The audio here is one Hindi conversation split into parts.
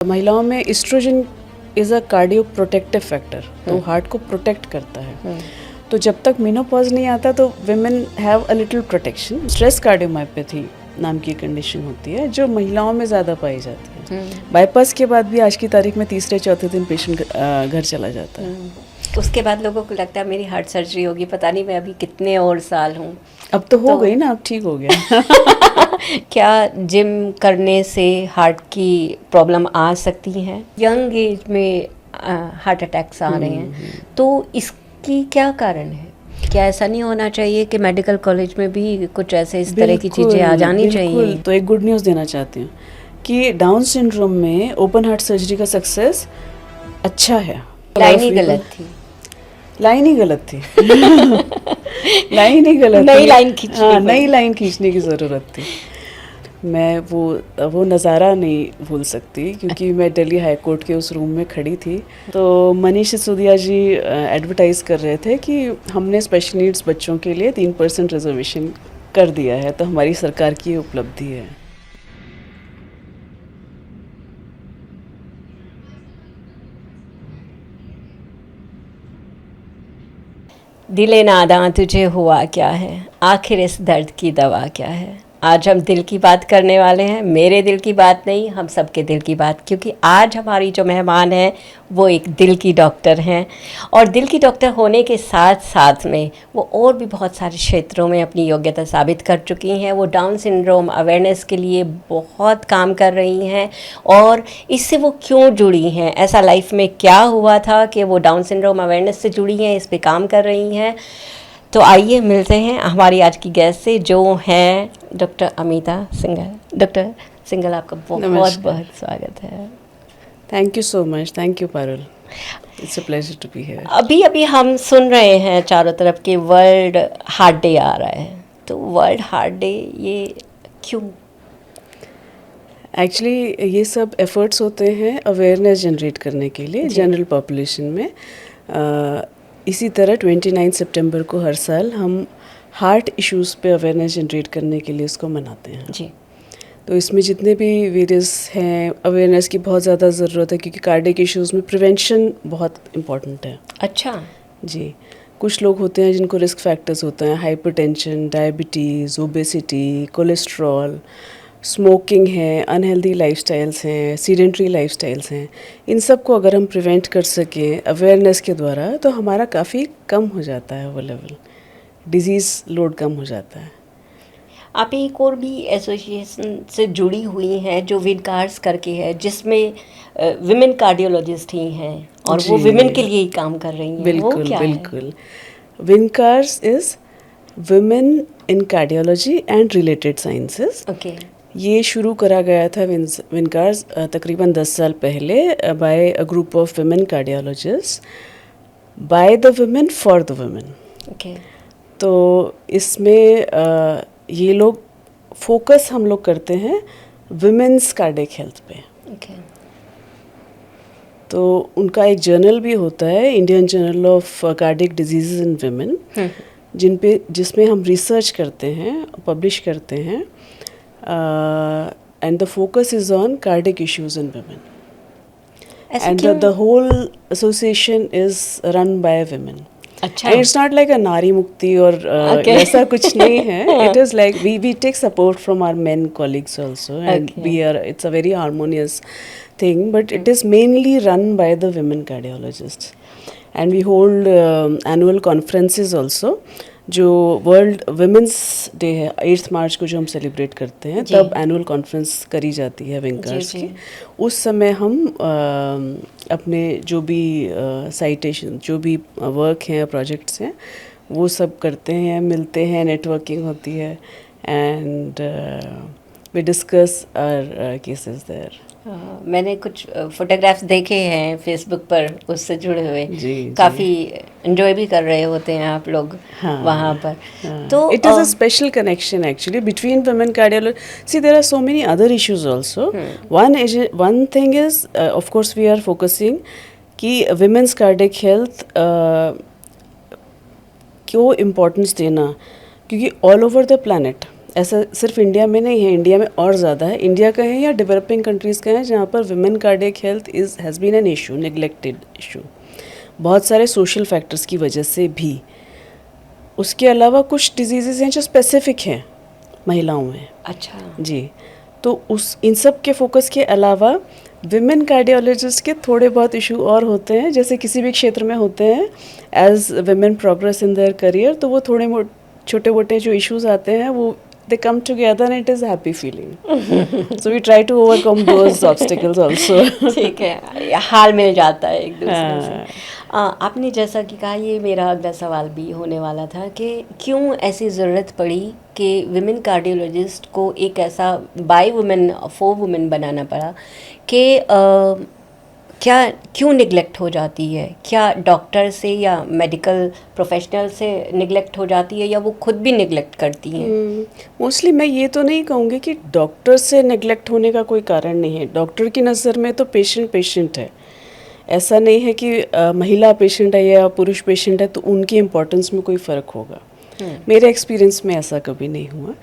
महिलाओं में oestrogen is a cardio protective factor, तो हार्ट को प्रोटेक्ट करता है। तो जब तक मेनोपॉज नहीं आता तो women have a little protection. Stress cardiomyopathy नाम की कंडीशन होती है जो महिलाओं में ज़्यादा पाई जाती है। बाईपास के बाद भी आज की तारीख में तीसरे चौथे दिन पेशेंट घर चला जाता है। उसके बाद लोगों को लगता है मेरी हार्ट सर्जरी होगी, पता नहीं मैं अभी कितने और साल हूँ। अब तो हो गई ना, अब ठीक हो गया। क्या जिम करने से हार्ट की प्रॉब्लम आ सकती है? यंग एज में हार्ट अटैक्स आ रहे हैं, तो इसकी क्या कारण है? क्या ऐसा नहीं होना चाहिए कि मेडिकल कॉलेज में भी कुछ ऐसे इस तरह की चीज़ें आ जानी चाहिए? तो एक गुड न्यूज़ देना चाहती हूँ कि डाउन सिंड्रोम में ओपन हार्ट सर्जरी का सक्सेस अच्छा है। लाइन ही गलत थी। लाइन ही गलत थी। लाइन ही गलत नई थी। लाइन खींचनी हाँ, पड़ी। नई लाइन खींचने की ज़रूरत थी। मैं वो नज़ारा नहीं भूल सकती क्योंकि मैं दिल्ली हाई कोर्ट के उस रूम में खड़ी थी। तो मनीष सिसोदिया जी एडवर्टाइज़ कर रहे थे कि हमने स्पेशल नीड्स बच्चों के लिए 3% रिजर्वेशन कर दिया है, तो हमारी सरकार की उपलब्धि है। दिले नादां तुझे हुआ क्या है, आखिर इस दर्द की दवा क्या है। आज हम दिल की बात करने वाले हैं, मेरे दिल की बात नहीं, हम सबके दिल की बात, क्योंकि आज हमारी जो मेहमान है वो एक दिल की डॉक्टर हैं। और दिल की डॉक्टर होने के साथ साथ में वो और भी बहुत सारे क्षेत्रों में अपनी योग्यता साबित कर चुकी हैं। वो डाउन सिंड्रोम अवेयरनेस के लिए बहुत काम कर रही हैं। और इससे वो क्यों जुड़ी हैं, ऐसा लाइफ में क्या हुआ था कि वो डाउन सिंड्रोम अवेयरनेस से जुड़ी हैं, इस पे काम कर रही हैं। तो आइए मिलते हैं हमारी आज की गेस्ट से जो हैं डॉक्टर अमिता सिंघल। डॉक्टर सिंघल, आपका बहुत बहुत स्वागत है। Thank you so much. Thank you Parul, it's a pleasure to be here. अभी अभी हम सुन रहे हैं चारों तरफ कि वर्ल्ड हार्ट डे आ रहा है, तो वर्ल्ड हार्ट डे ये क्यों? एक्चुअली ये सब एफर्ट्स होते हैं अवेयरनेस जनरेट करने के लिए जनरल पॉपुलेशन में। इसी तरह 29 सितंबर को हर साल हम हार्ट इश्यूज़ पे अवेयरनेस जनरेट करने के लिए इसको मनाते हैं जी। तो इसमें जितने भी वेरियस हैं, अवेयरनेस की बहुत ज़्यादा ज़रूरत है क्योंकि कार्डियक इश्यूज़ में प्रिवेंशन बहुत इम्पॉर्टेंट है। अच्छा जी, कुछ लोग होते हैं जिनको रिस्क फैक्टर्स होते हैं, hypertension, diabetes, obesity, cholesterol, smoking है, अनहेल्दी लाइफस्टाइल्स हैं, सीडेंट्री लाइफस्टाइल्स हैं। इन सब को अगर हम प्रिवेंट कर सकें अवेयरनेस के द्वारा तो हमारा काफ़ी कम हो जाता है वो लेवल, डिजीज़ लोड कम हो जाता है। आप एक और भी एसोसिएशन से जुड़ी हुई हैं जो विनकार्स करके है, जिसमें विमेन कार्डियोलॉजिस्ट ही हैं और वो जी। विमेन के लिए ही काम कर रही हैं। वो बिल्कुल क्या है? बिल्कुल। विनकार्स is women in cardiology and related sciences. Okay. ये शुरू करा गया था विनकार्स तकरीबन 10 साल पहले by a group of women cardiologists, by the women for the women. Okay. तो इसमें ये लोग फोकस हम लोग करते हैं वुमेन्स कार्डियक हेल्थ पे। ओके। तो उनका एक जर्नल भी होता है, Indian journal of cardiac disease in women, जिसमें हम रिसर्च करते हैं, पब्लिश करते हैं, and the focus is on cardiac issues in women and the whole association is run by women. अच्छा। इट्स नॉट लाइक अ नारी मुक्ति और ऐसा कुछ नहीं है। It is like we take support from our men colleagues also and we are, it's a very harmonious thing, but it is mainly run by the women cardiologists, and we hold annual conferences also. जो वर्ल्ड वुमेंस डे है 8 मार्च को जो हम सेलिब्रेट करते हैं, तब एनुअल कॉन्फ्रेंस करी जाती है विंकर्स की। उस समय हम अपने जो भी साइटेशन, जो भी वर्क हैं, प्रोजेक्ट्स हैं, वो सब करते हैं, मिलते हैं, नेटवर्किंग होती है, and we discuss our cases there. मैंने कुछ फोटोग्राफ्स देखे हैं फेसबुक पर उससे जुड़े हुए। जी, काफ़ी एंजॉय भी कर रहे होते हैं आप लोग वहाँ पर। तो it is a special connection actually between women cardiology. See there are so many other issues also. One thing is of course we are focusing कि वुमेन्स कार्डियक हेल्थ क्यों इम्पोर्टेंस देना, क्योंकि ऑल ओवर द प्लानट ऐसा सिर्फ इंडिया में नहीं है, इंडिया में और ज़्यादा है, इंडिया का है या डेवलपिंग कंट्रीज़ का है, जहाँ पर women cardiac health has been an issue, neglected issue, बहुत सारे सोशल फैक्टर्स की वजह से भी। उसके अलावा कुछ डिजीज़ेज़ हैं जो स्पेसिफिक हैं महिलाओं में। अच्छा जी, तो इन सब के फोकस के अलावा विमेन कार्डियोलॉजिस्ट के थोड़े बहुत इशू और होते हैं, जैसे किसी भी क्षेत्र में होते हैं। As women progress in their career, तो वो थोड़े छोटे मोटे जो इश्यूज आते हैं वो they come together and it is happy feeling. So we try to overcome those obstacles also. ठीक है, हाल मिल जाता है एक दूसरे से। आपने जैसा कि कहा, ये मेरा अगला सवाल भी होने वाला था कि क्यों ऐसी ज़रूरत पड़ी कि विमेन कार्डियोलॉजिस्ट को एक ऐसा बाय वुमेन फॉर वुमेन बनाना पड़ा कि क्या क्यों निगलेक्ट हो जाती है? क्या डॉक्टर से या मेडिकल प्रोफेशनल से निगलेक्ट हो जाती है, या वो खुद भी निगलेक्ट करती हैं? मोस्टली मैं ये तो नहीं कहूँगी कि डॉक्टर से निगलेक्ट होने का कोई कारण नहीं है। डॉक्टर की नज़र में तो पेशेंट है, ऐसा नहीं है कि महिला पेशेंट है या पुरुष पेशेंट है तो उनकी इम्पोर्टेंस में कोई फ़र्क होगा। मेरे एक्सपीरियंस में ऐसा कभी नहीं हुआ।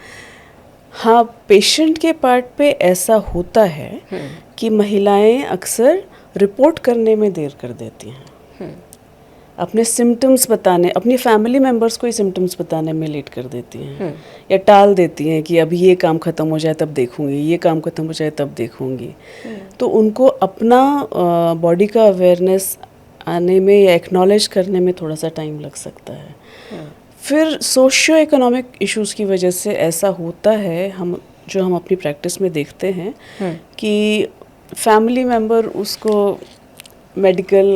हाँ, पेशेंट के पार्ट पे ऐसा होता है कि महिलाएं अक्सर रिपोर्ट करने में देर कर देती हैं, अपने सिम्टम्स बताने, अपनी फैमिली मेम्बर्स को ही सिम्टम्स बताने में लेट कर देती हैं, या टाल देती हैं कि अभी ये काम ख़त्म हो जाए तब देखूंगी, ये काम ख़त्म हो जाए तब देखूंगी। तो उनको अपना बॉडी का अवेयरनेस आने में या एक्नॉलेज करने में थोड़ा सा टाइम लग सकता है। फिर सोशियो इकोनॉमिक इश्यूज़ की वजह से ऐसा होता है, हम अपनी प्रैक्टिस में देखते हैं कि फैमिली मेम्बर उसको मेडिकल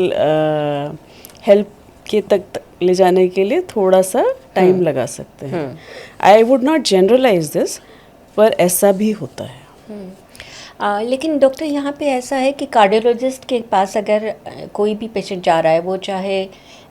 हेल्प के तक ले जाने के लिए थोड़ा सा टाइम लगा सकते हैं। I would not generalise this, पर ऐसा भी होता है। लेकिन डॉक्टर, यहाँ पे ऐसा है कि कार्डियोलॉजिस्ट के पास अगर कोई भी पेशेंट जा रहा है, वो चाहे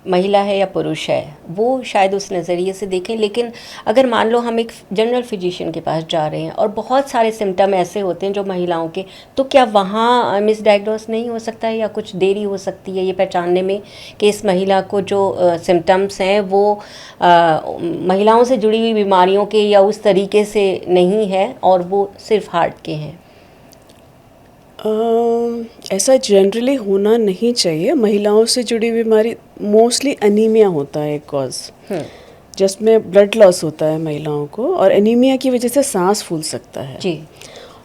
महिला है या पुरुष है, वो शायद उस नज़रिए से देखें, लेकिन अगर मान लो हम एक जनरल फिजिशियन के पास जा रहे हैं और बहुत सारे सिम्टम ऐसे होते हैं जो महिलाओं के, तो क्या वहाँ मिसडायग्नोस नहीं हो सकता है, या कुछ देरी हो सकती है ये पहचानने में कि इस महिला को जो सिम्टम्स हैं वो महिलाओं से जुड़ी हुई बीमारियों के या उस तरीके से नहीं है और वो सिर्फ हार्ट के हैं? ऐसा जनरली होना नहीं चाहिए। महिलाओं से जुड़ी बीमारी मोस्टली अनीमिया होता है एक कॉज, जिसमें ब्लड लॉस होता है महिलाओं को, और एनीमिया की वजह से सांस फूल सकता है जी।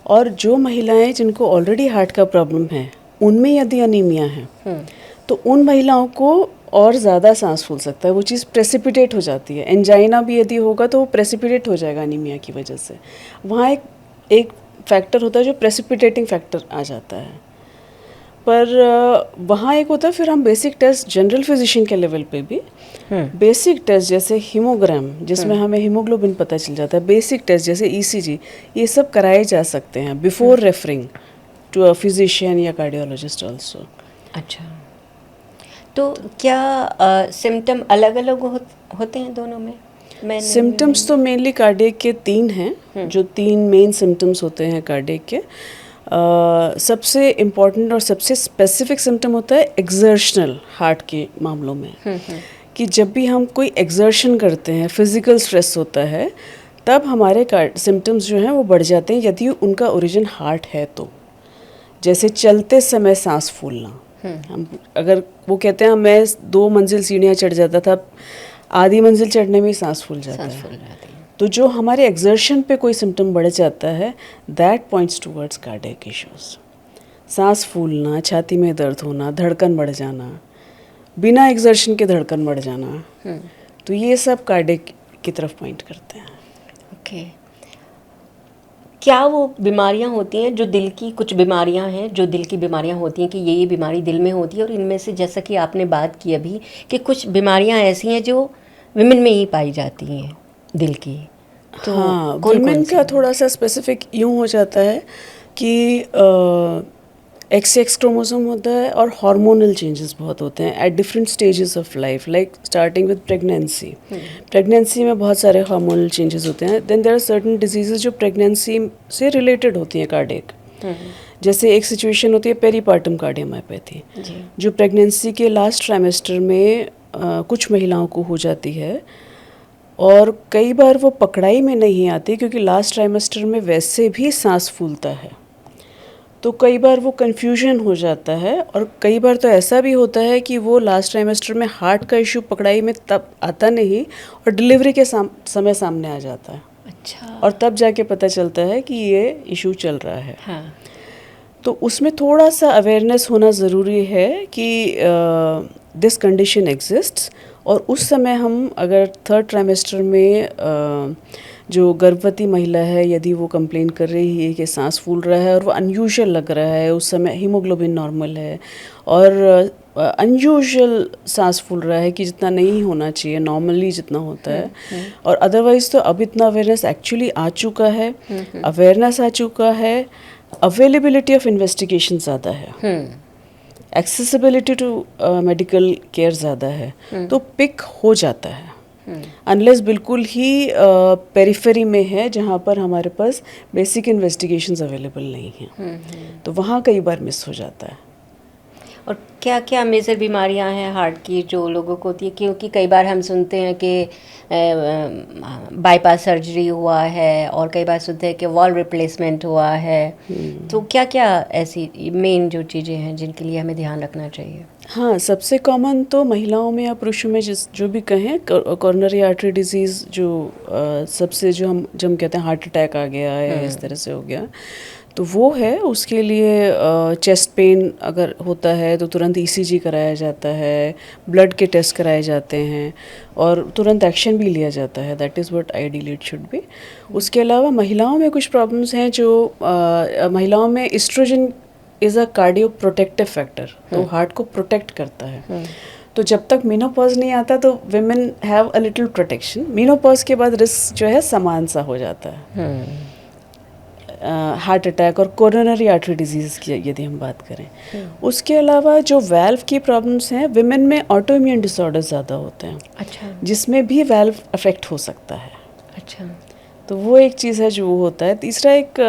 और जो महिलाएं जिनको ऑलरेडी हार्ट का प्रॉब्लम है, उनमें यदि अनीमिया है तो उन महिलाओं को और ज़्यादा सांस फूल सकता है, वो चीज़ प्रेसिपिटेट हो जाती है। एंजाइना भी यदि होगा तो वो प्रेसिपिटेट हो जाएगा अनीमिया की वजह से। वहाँ एक फैक्टर होता है जो प्रेसिपिटेटिंग फैक्टर आ जाता है। पर वहाँ एक होता है, फिर हम बेसिक टेस्ट जनरल फिजिशियन के लेवल पे भी बेसिक टेस्ट जैसे हीमोग्राम, जिसमें हमें हीमोग्लोबिन पता चल जाता है, बेसिक टेस्ट जैसे ईसीजी, ये सब कराए जा सकते हैं before referring to a physician या कार्डियोलॉजिस्ट ऑल्सो। अच्छा, तो क्या सिम्टम अलग अलग होते हैं दोनों में? सिम्टम्स तो मेनली कार्डियक के 3 हैं, जो 3 मेन सिम्टम्स होते हैं कार्डियक के। सबसे इम्पॉर्टेंट और सबसे स्पेसिफिक सिम्टम होता है एक्सर्शनल हार्ट के मामलों में, कि जब भी हम कोई एक्सर्शन करते हैं, फिजिकल स्ट्रेस होता है, तब हमारे सिम्टम्स जो हैं वो बढ़ जाते हैं यदि उनका ओरिजिन हार्ट है तो। जैसे चलते समय सांस फूलना, हम अगर वो कहते हैं मैं 2 मंजिल सीढ़ियाँ चढ़ जाता था, आधी मंजिल चढ़ने में ही सांस फूल जाता है। तो जो हमारे एक्सर्शन पे कोई सिम्टम बढ़ जाता है, that points towards cardiac issues. सांस फूलना, छाती में दर्द होना, धड़कन बढ़ जाना, बिना एक्सर्शन के धड़कन बढ़ जाना, तो ये सब कार्डियक की तरफ पॉइंट करते हैं। ओके। क्या वो बीमारियां होती हैं जो दिल की, कुछ बीमारियां हैं जो दिल की बीमारियां होती हैं कि ये बीमारी दिल में होती है, और इनमें से जैसा कि आपने बात की अभी कि कुछ बीमारियां ऐसी हैं जो विमेन में ही पाई जाती हैं दिल की, तो हाँ, विमेन का थोड़ा सा स्पेसिफिक यूँ हो जाता है कि XX क्रोमोसोम होता है और हार्मोनल चेंजेस बहुत होते हैं at different stages of life, like starting with pregnancy. Pregnancy में बहुत सारे हार्मोनल चेंजेस होते हैं। Then there are certain diseases जो प्रेगनेंसी से रिलेटेड होती हैं कार्डियक। जैसे एक सिचुएशन होती है पेरीपार्टम कार्डियोमायोपैथी, जो प्रेगनेंसी के लास्ट ट्राइमेस्टर में कुछ महिलाओं को हो जाती है, और कई बार वो पकड़ाई में नहीं आती क्योंकि लास्ट ट्राइमेस्टर में वैसे भी सांस फूलता है, तो कई बार वो कन्फ्यूजन हो जाता है। और कई बार तो ऐसा भी होता है कि वो लास्ट ट्राइमेस्टर में हार्ट का इशू पकड़ाई में तब आता नहीं और डिलीवरी के समय सामने आ जाता है। अच्छा। और तब जाके पता चलता है कि ये इशू चल रहा है। हाँ। तो उसमें थोड़ा सा अवेयरनेस होना ज़रूरी है कि दिस कंडीशन एग्जिस्ट्स, और उस समय हम अगर थर्ड ट्राइमेस्टर में जो गर्भवती महिला है यदि वो कंप्लेन कर रही है कि सांस फूल रहा है और वो अनयूजुअल लग रहा है, उस समय हीमोग्लोबिन नॉर्मल है और अनयूजुअल सांस फूल रहा है कि जितना नहीं होना चाहिए, नॉर्मली जितना होता है, और अदरवाइज़ तो अब इतना अवेयरनेस एक्चुअली आ चुका है, अवेयरनेस आ चुका है, अवेलेबिलिटी ऑफ इन्वेस्टिगेशन ज़्यादा है, एक्सेसिबिलिटी टू मेडिकल केयर ज़्यादा है, तो पिक हो जाता है। अनलेस बिल्कुल ही पेरिफेरी में है जहाँ पर हमारे पास बेसिक इन्वेस्टिगेशंस अवेलेबल नहीं हैं, तो वहाँ कई बार मिस हो जाता है। और क्या क्या मेजर बीमारियां हैं हार्ट की जो लोगों को होती है? क्योंकि कई बार हम सुनते हैं कि बाईपास सर्जरी हुआ है और कई बार सुनते हैं कि वॉल रिप्लेसमेंट हुआ है, तो क्या क्या ऐसी मेन जो चीज़ें हैं जिनके लिए हमें ध्यान रखना चाहिए? हाँ, सबसे कॉमन तो महिलाओं में या पुरुषों में जो भी कहें, कॉर्नरी आर्टरी डिजीज़ जो सबसे जो हम कहते हैं हार्ट अटैक आ गया है, इस तरह से हो गया, तो वो है। उसके लिए चेस्ट पेन अगर होता है तो तुरंत ईसीजी कराया जाता है, ब्लड के टेस्ट कराए जाते हैं और तुरंत एक्शन भी लिया जाता है। That is what ideally it should be. उसके अलावा महिलाओं में कुछ प्रॉब्लम्स हैं जो महिलाओं में oestrogen is a cardio protective factor, तो हार्ट को प्रोटेक्ट करता है। तो जब तक मेनोपॉज नहीं आता तो women have a little protection. Menopause के बाद रिस्क जो है समान सा हो जाता है। हार्ट अटैक और कोरोनरी आर्टरी डिजीज़ की यदि हम बात करें, उसके अलावा जो वाल्व की प्रॉब्लम्स हैं, विमेन में ऑटो इम्यून डिसऑर्डर्स ज़्यादा होते हैं। अच्छा। जिसमें भी वाल्व अफेक्ट हो सकता है। अच्छा। तो वो एक चीज़ है जो होता है। तीसरा एक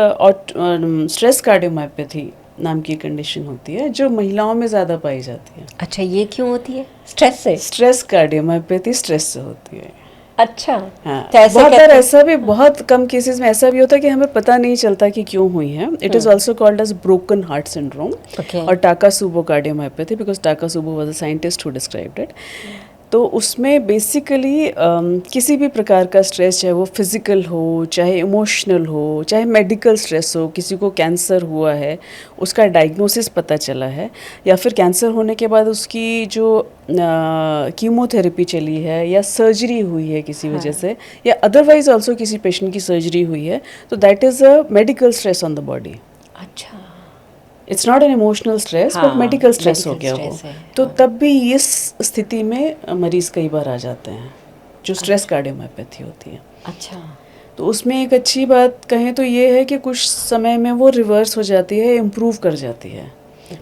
स्ट्रेस कार्डियोमायोपैथी नाम की कंडीशन होती है जो महिलाओं में ज़्यादा पाई जाती है। अच्छा, ये क्यों होती है? स्ट्रेस से? स्ट्रेस कार्डियोमायोपैथी स्ट्रेस से होती है। अच्छा। हाँ, तो ऐसे बहुत बार कहते ऐसा भी, बहुत कम केसेस में ऐसा भी होता है कि हमें पता नहीं चलता कि क्यों हुई है। It is also called as broken heart syndrome और Takotsubo cardiomyopathy, because Takotsubo was a scientist who described it. तो उसमें बेसिकली किसी भी प्रकार का स्ट्रेस, चाहे वो फिज़िकल हो, चाहे इमोशनल हो, चाहे मेडिकल स्ट्रेस हो, किसी को कैंसर हुआ है, उसका डायग्नोसिस पता चला है, या फिर कैंसर होने के बाद उसकी जो कीमोथेरेपी चली है या सर्जरी हुई है किसी वजह से, या अदरवाइज ऑल्सो किसी पेशेंट की सर्जरी हुई है, तो that is a medical stress on the body. अच्छा। It's not an emotional stress but medical stress हो गया वो। तो तब भी इस स्थिति में मरीज़ कई बार आ जाते हैं जो स्ट्रेस कार्डियोमायोपैथी होती है। अच्छा। तो उसमें एक अच्छी बात कहें तो ये है कि कुछ समय में वो रिवर्स हो जाती है, इम्प्रूव कर जाती है,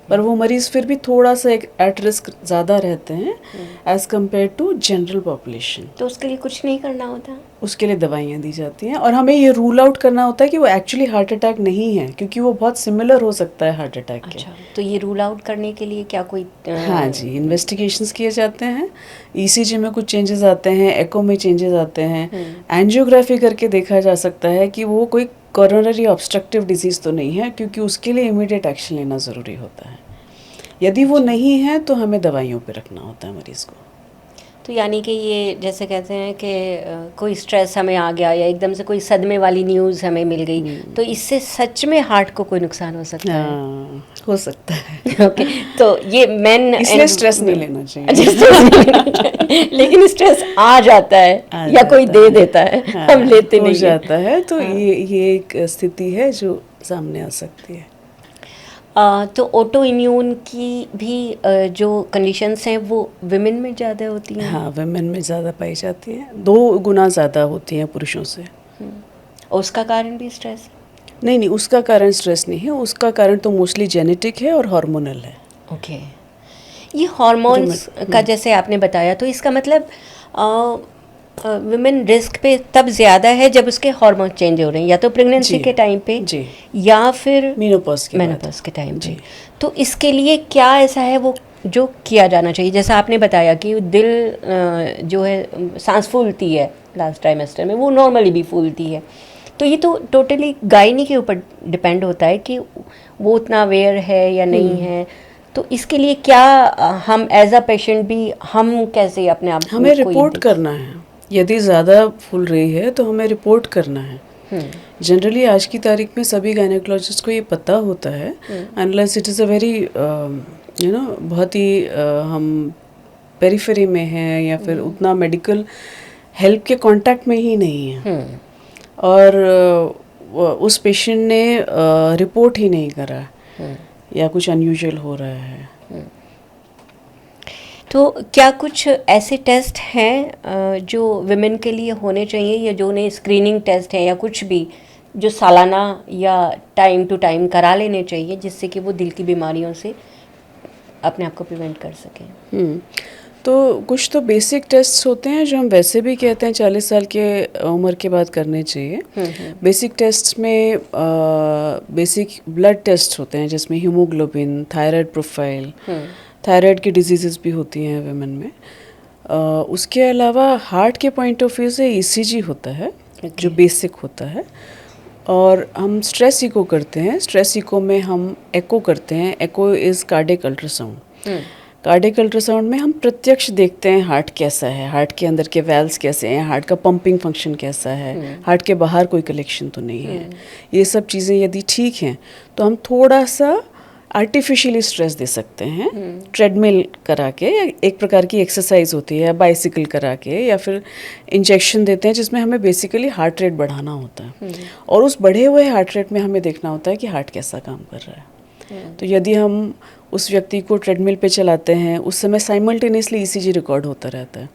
पर वो मरीज़ फिर भी थोड़ा सा एक एट रिस्क ज़्यादा रहते हैं as compare to general population. तो उसके लिए कुछ नहीं करना होता? उसके लिए दवाइयाँ दी जाती हैं और हमें ये रूल आउट करना होता है कि वो एक्चुअली हार्ट अटैक नहीं है, क्योंकि वो बहुत सिमिलर हो सकता है हार्ट अटैक के। अच्छा, तो ये रूल आउट करने के लिए क्या कोई हाँ जी, इन्वेस्टिगेशंस किए जाते हैं, ईसीजी में कुछ चेंजेस आते हैं, एको में चेंजेस आते हैं, एंजियोग्राफी करके देखा जा सकता है कि वो कोई कोरोनरी ऑब्स्ट्रक्टिव डिजीज़ तो नहीं है, क्योंकि उसके लिए इमीडिएट एक्शन लेना ज़रूरी होता है। यदि वो नहीं है तो हमें दवाइयों पे रखना होता है मरीज़ को। तो यानी कि ये जैसे कहते हैं कि कोई स्ट्रेस हमें आ गया या एकदम से कोई सदमे वाली न्यूज़ हमें मिल गई, तो इससे सच में हार्ट को कोई नुकसान हो सकता है? हो सकता है। ओके, तो ये मेन इसलिए स्ट्रेस नहीं लेना चाहिए। अच्छा, स्ट्रेस नहीं लेना चाहिए, लेकिन स्ट्रेस आ जाता है या कोई दे देता है, हम लेते नहीं हो जाता है, तो ये एक स्थिति है जो सामने आ सकती है। तो ऑटो इम्यून की भी जो कंडीशंस हैं वो विमेन में ज़्यादा होती हैं? हाँ, विमेन में ज़्यादा पाई जाती हैं, 2 गुना ज़्यादा होती हैं पुरुषों से। और उसका कारण भी स्ट्रेस? नहीं, उसका कारण स्ट्रेस नहीं है, उसका कारण तो मोस्टली जेनेटिक है और हार्मोनल है। ओके। ये हार्मोन्स का जैसे आपने बताया, तो इसका मतलब विमेन रिस्क पे तब ज़्यादा है जब उसके हार्मोन चेंज हो रहे हैं, या तो प्रेगनेंसी के टाइम पे या फिर मेनोपॉज के टाइम पे। तो इसके लिए क्या ऐसा है वो जो किया जाना चाहिए? जैसा आपने बताया कि दिल जो है सांस फूलती है लास्ट ट्राइमेस्टर में, वो नॉर्मली भी फूलती है। तो ये तो टोटली गायनी के ऊपर डिपेंड होता है कि वो उतना अवेयर है या नहीं है। तो इसके लिए क्या हम एज अ पेशेंट भी हम कैसे अपने आप हमें रिपोर्ट करना है। यदि ज़्यादा फूल रही है तो हमें रिपोर्ट करना है। जनरली आज की तारीख में सभी गायनेकोलॉजिस्ट को ये पता होता है, unless it is a very बहुत ही हम पेरिफेरी में हैं या फिर उतना मेडिकल हेल्प के कांटेक्ट में ही नहीं है, और उस पेशेंट ने रिपोर्ट ही नहीं करा या कुछ अनयूजुअल हो रहा है। तो क्या कुछ ऐसे टेस्ट हैं जो विमेन के लिए होने चाहिए, या जो उन्हें स्क्रीनिंग टेस्ट हैं या कुछ भी जो सालाना या टाइम टू टाइम करा लेने चाहिए, जिससे कि वो दिल की बीमारियों से अपने आप को प्रिवेंट कर सकें? तो कुछ तो बेसिक टेस्ट्स होते हैं जो हम वैसे भी कहते हैं 40 साल के उम्र के बाद करने चाहिए। बेसिक टेस्ट्स में बेसिक ब्लड टेस्ट होते हैं, जिसमें हीमोग्लोबिन, थायराइड प्रोफाइल, थायराइड की डिजीज़ेस भी होती हैं वुमेन में। उसके अलावा हार्ट के पॉइंट ऑफ व्यू से ईसीजी होता है, जो बेसिक होता है। और हम स्ट्रेस इको करते हैं। स्ट्रेस इको में हम एको करते हैं। Echo is cardiac ultrasound. Cardiac ultrasound में हम प्रत्यक्ष देखते हैं हार्ट कैसा है, हार्ट के अंदर के वेल्व्स कैसे हैं, हार्ट का पंपिंग फंक्शन कैसा है, हार्ट के बाहर कोई कलेक्शन तो नहीं है। ये सब चीज़ें यदि ठीक हैं तो हम थोड़ा सा आर्टिफिशियली स्ट्रेस दे सकते हैं, ट्रेडमिल करा के, या एक प्रकार की एक्सरसाइज होती है, बाइसिकल करा के, या फिर इंजेक्शन देते हैं जिसमें हमें बेसिकली हार्ट रेट बढ़ाना होता है। और उस बढ़े हुए हार्ट रेट में हमें देखना होता है कि हार्ट कैसा काम कर रहा है। तो यदि हम उस व्यक्ति को ट्रेडमिल पे चलाते हैं, उस समय साइमल्टेनियसली ईसीजी रिकॉर्ड होता रहता है,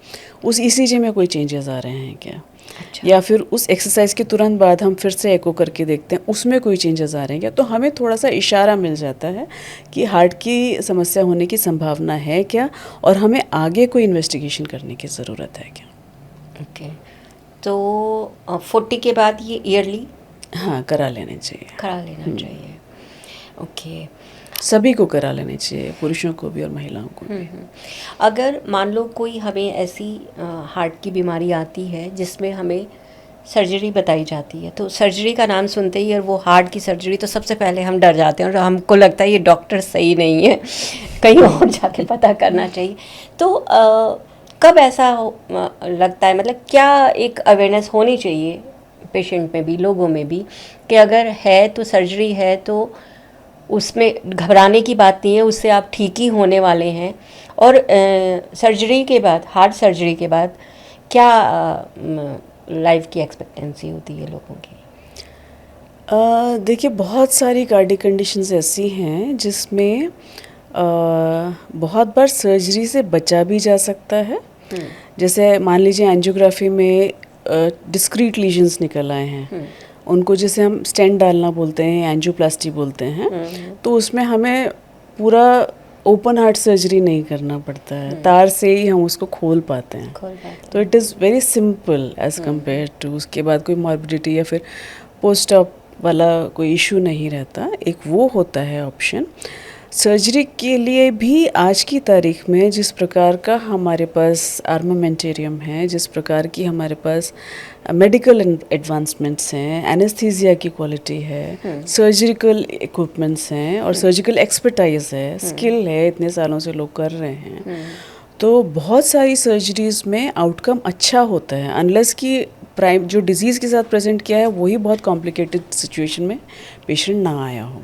उस ईसीजी में कोई चेंजेस आ रहे हैं क्या? अच्छा। या फिर उस एक्सरसाइज के तुरंत बाद हम फिर से एको करके देखते हैं, उसमें कोई चेंजेस आ रहे हैं क्या? तो हमें थोड़ा सा इशारा मिल जाता है कि हार्ट की समस्या होने की संभावना है क्या, और हमें आगे कोई इन्वेस्टिगेशन करने की ज़रूरत है क्या। ओके। तो 40 के बाद ये ईयरली करा लेने चाहिए, करा लेना चाहिए। ओके। सभी को करा लेने चाहिए, पुरुषों को भी और महिलाओं को भी। अगर मान लो कोई हमें ऐसी हार्ट की बीमारी आती है जिसमें हमें सर्जरी बताई जाती है, तो सर्जरी का नाम सुनते ही और वो हार्ट की सर्जरी, तो सबसे पहले हम डर जाते हैं और हमको लगता है ये डॉक्टर सही नहीं है, कहीं और जाके पता करना चाहिए। तो कब ऐसा लगता है, मतलब क्या एक अवेयरनेस होनी चाहिए पेशेंट में भी, लोगों में भी, कि अगर है तो सर्जरी है तो उसमें घबराने की बात नहीं है, उससे आप ठीक ही होने वाले हैं। और सर्जरी के बाद, हार्ट सर्जरी के बाद क्या लाइफ की एक्सपेक्टेंसी होती है लोगों की? देखिए, बहुत सारी कार्डियक कंडीशंस ऐसी हैं जिसमें बहुत बार सर्जरी से बचा भी जा सकता है। जैसे मान लीजिए एंजियोग्राफी में डिस्क्रीट लीजन्स निकल आए हैं, उनको जैसे हम स्टेंट डालना बोलते हैं, एंजियोप्लास्टी बोलते हैं, तो उसमें हमें पूरा ओपन हार्ट सर्जरी नहीं करना पड़ता है, तार से ही हम उसको खोल पाते हैं। तो it is very simple as compare to, उसके बाद कोई मॉर्बिडिटी या फिर पोस्ट ऑप वाला कोई इशू नहीं रहता। एक वो होता है ऑप्शन। सर्जरी के लिए भी आज की तारीख में जिस प्रकार का हमारे पास आर्मामेंटेरियम है, जिस प्रकार की हमारे पास मेडिकल एडवांसमेंट्स हैं, एनेस्थीसिया की क्वालिटी है, सर्जिकल इक्विपमेंट्स हैं और सर्जिकल एक्सपर्टाइज है, स्किल है, इतने सालों से लोग कर रहे हैं, तो बहुत सारी सर्जरीज़ में आउटकम अच्छा होता है, अनलेस कि प्राइम जो डिजीज़ के साथ प्रेजेंट किया है वही बहुत कॉम्प्लिकेटेड सिचुएशन में पेशेंट ना आया हो।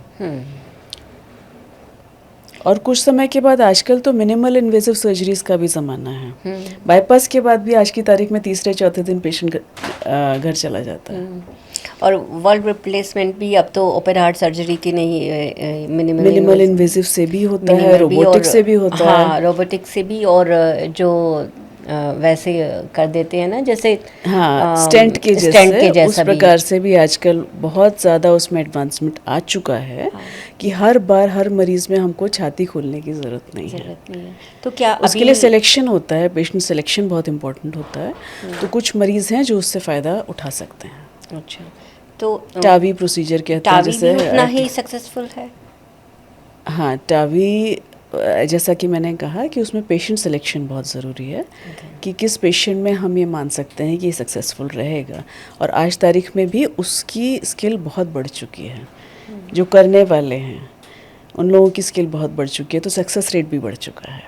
और कुछ समय के बाद आजकल तो मिनिमल इन्वेसिव सर्जरीज का भी ज़माना है। बाईपास के बाद भी आज की तारीख में तीसरे चौथे दिन पेशेंट घर चला जाता है। और वर्ल्ड रिप्लेसमेंट भी अब तो ओपन हार्ट सर्जरी की नहीं, मिनिमल इन्वेसिव से भी होता है, रोबोटिक से भी होता है। हाँ, रोबोटिक से भी, और जो वैसे कर देते हैं ना, जैसे स्टेंट के जैसे उस प्रकार से भी आजकल बहुत ज़्यादा उसमें एडवांसमेंट आ चुका है कि हर बार हर मरीज़ में हमको छाती खोलने की ज़रूरत नहीं है। तो क्या उसके लिए सिलेक्शन होता है, पेशेंट सिलेक्शन बहुत इम्पोर्टेंट होता है। तो कुछ मरीज़ हैं जो उससे फ़ायदा उठा सकते हैं। अच्छा, तो टावी प्रोसीजर कहते हैं, जैसे उतना ही सक्सेसफुल है। हाँ, टावी जैसा कि मैंने कहा कि उसमें पेशेंट सिलेक्शन बहुत ज़रूरी है कि किस पेशेंट में हम ये मान सकते हैं कि ये सक्सेसफुल रहेगा, और आज तारीख में भी उसकी स्किल बहुत बढ़ चुकी है। जो करने वाले हैं उन लोगों की स्किल बहुत बढ़ चुकी है, तो सक्सेस रेट भी बढ़ चुका है।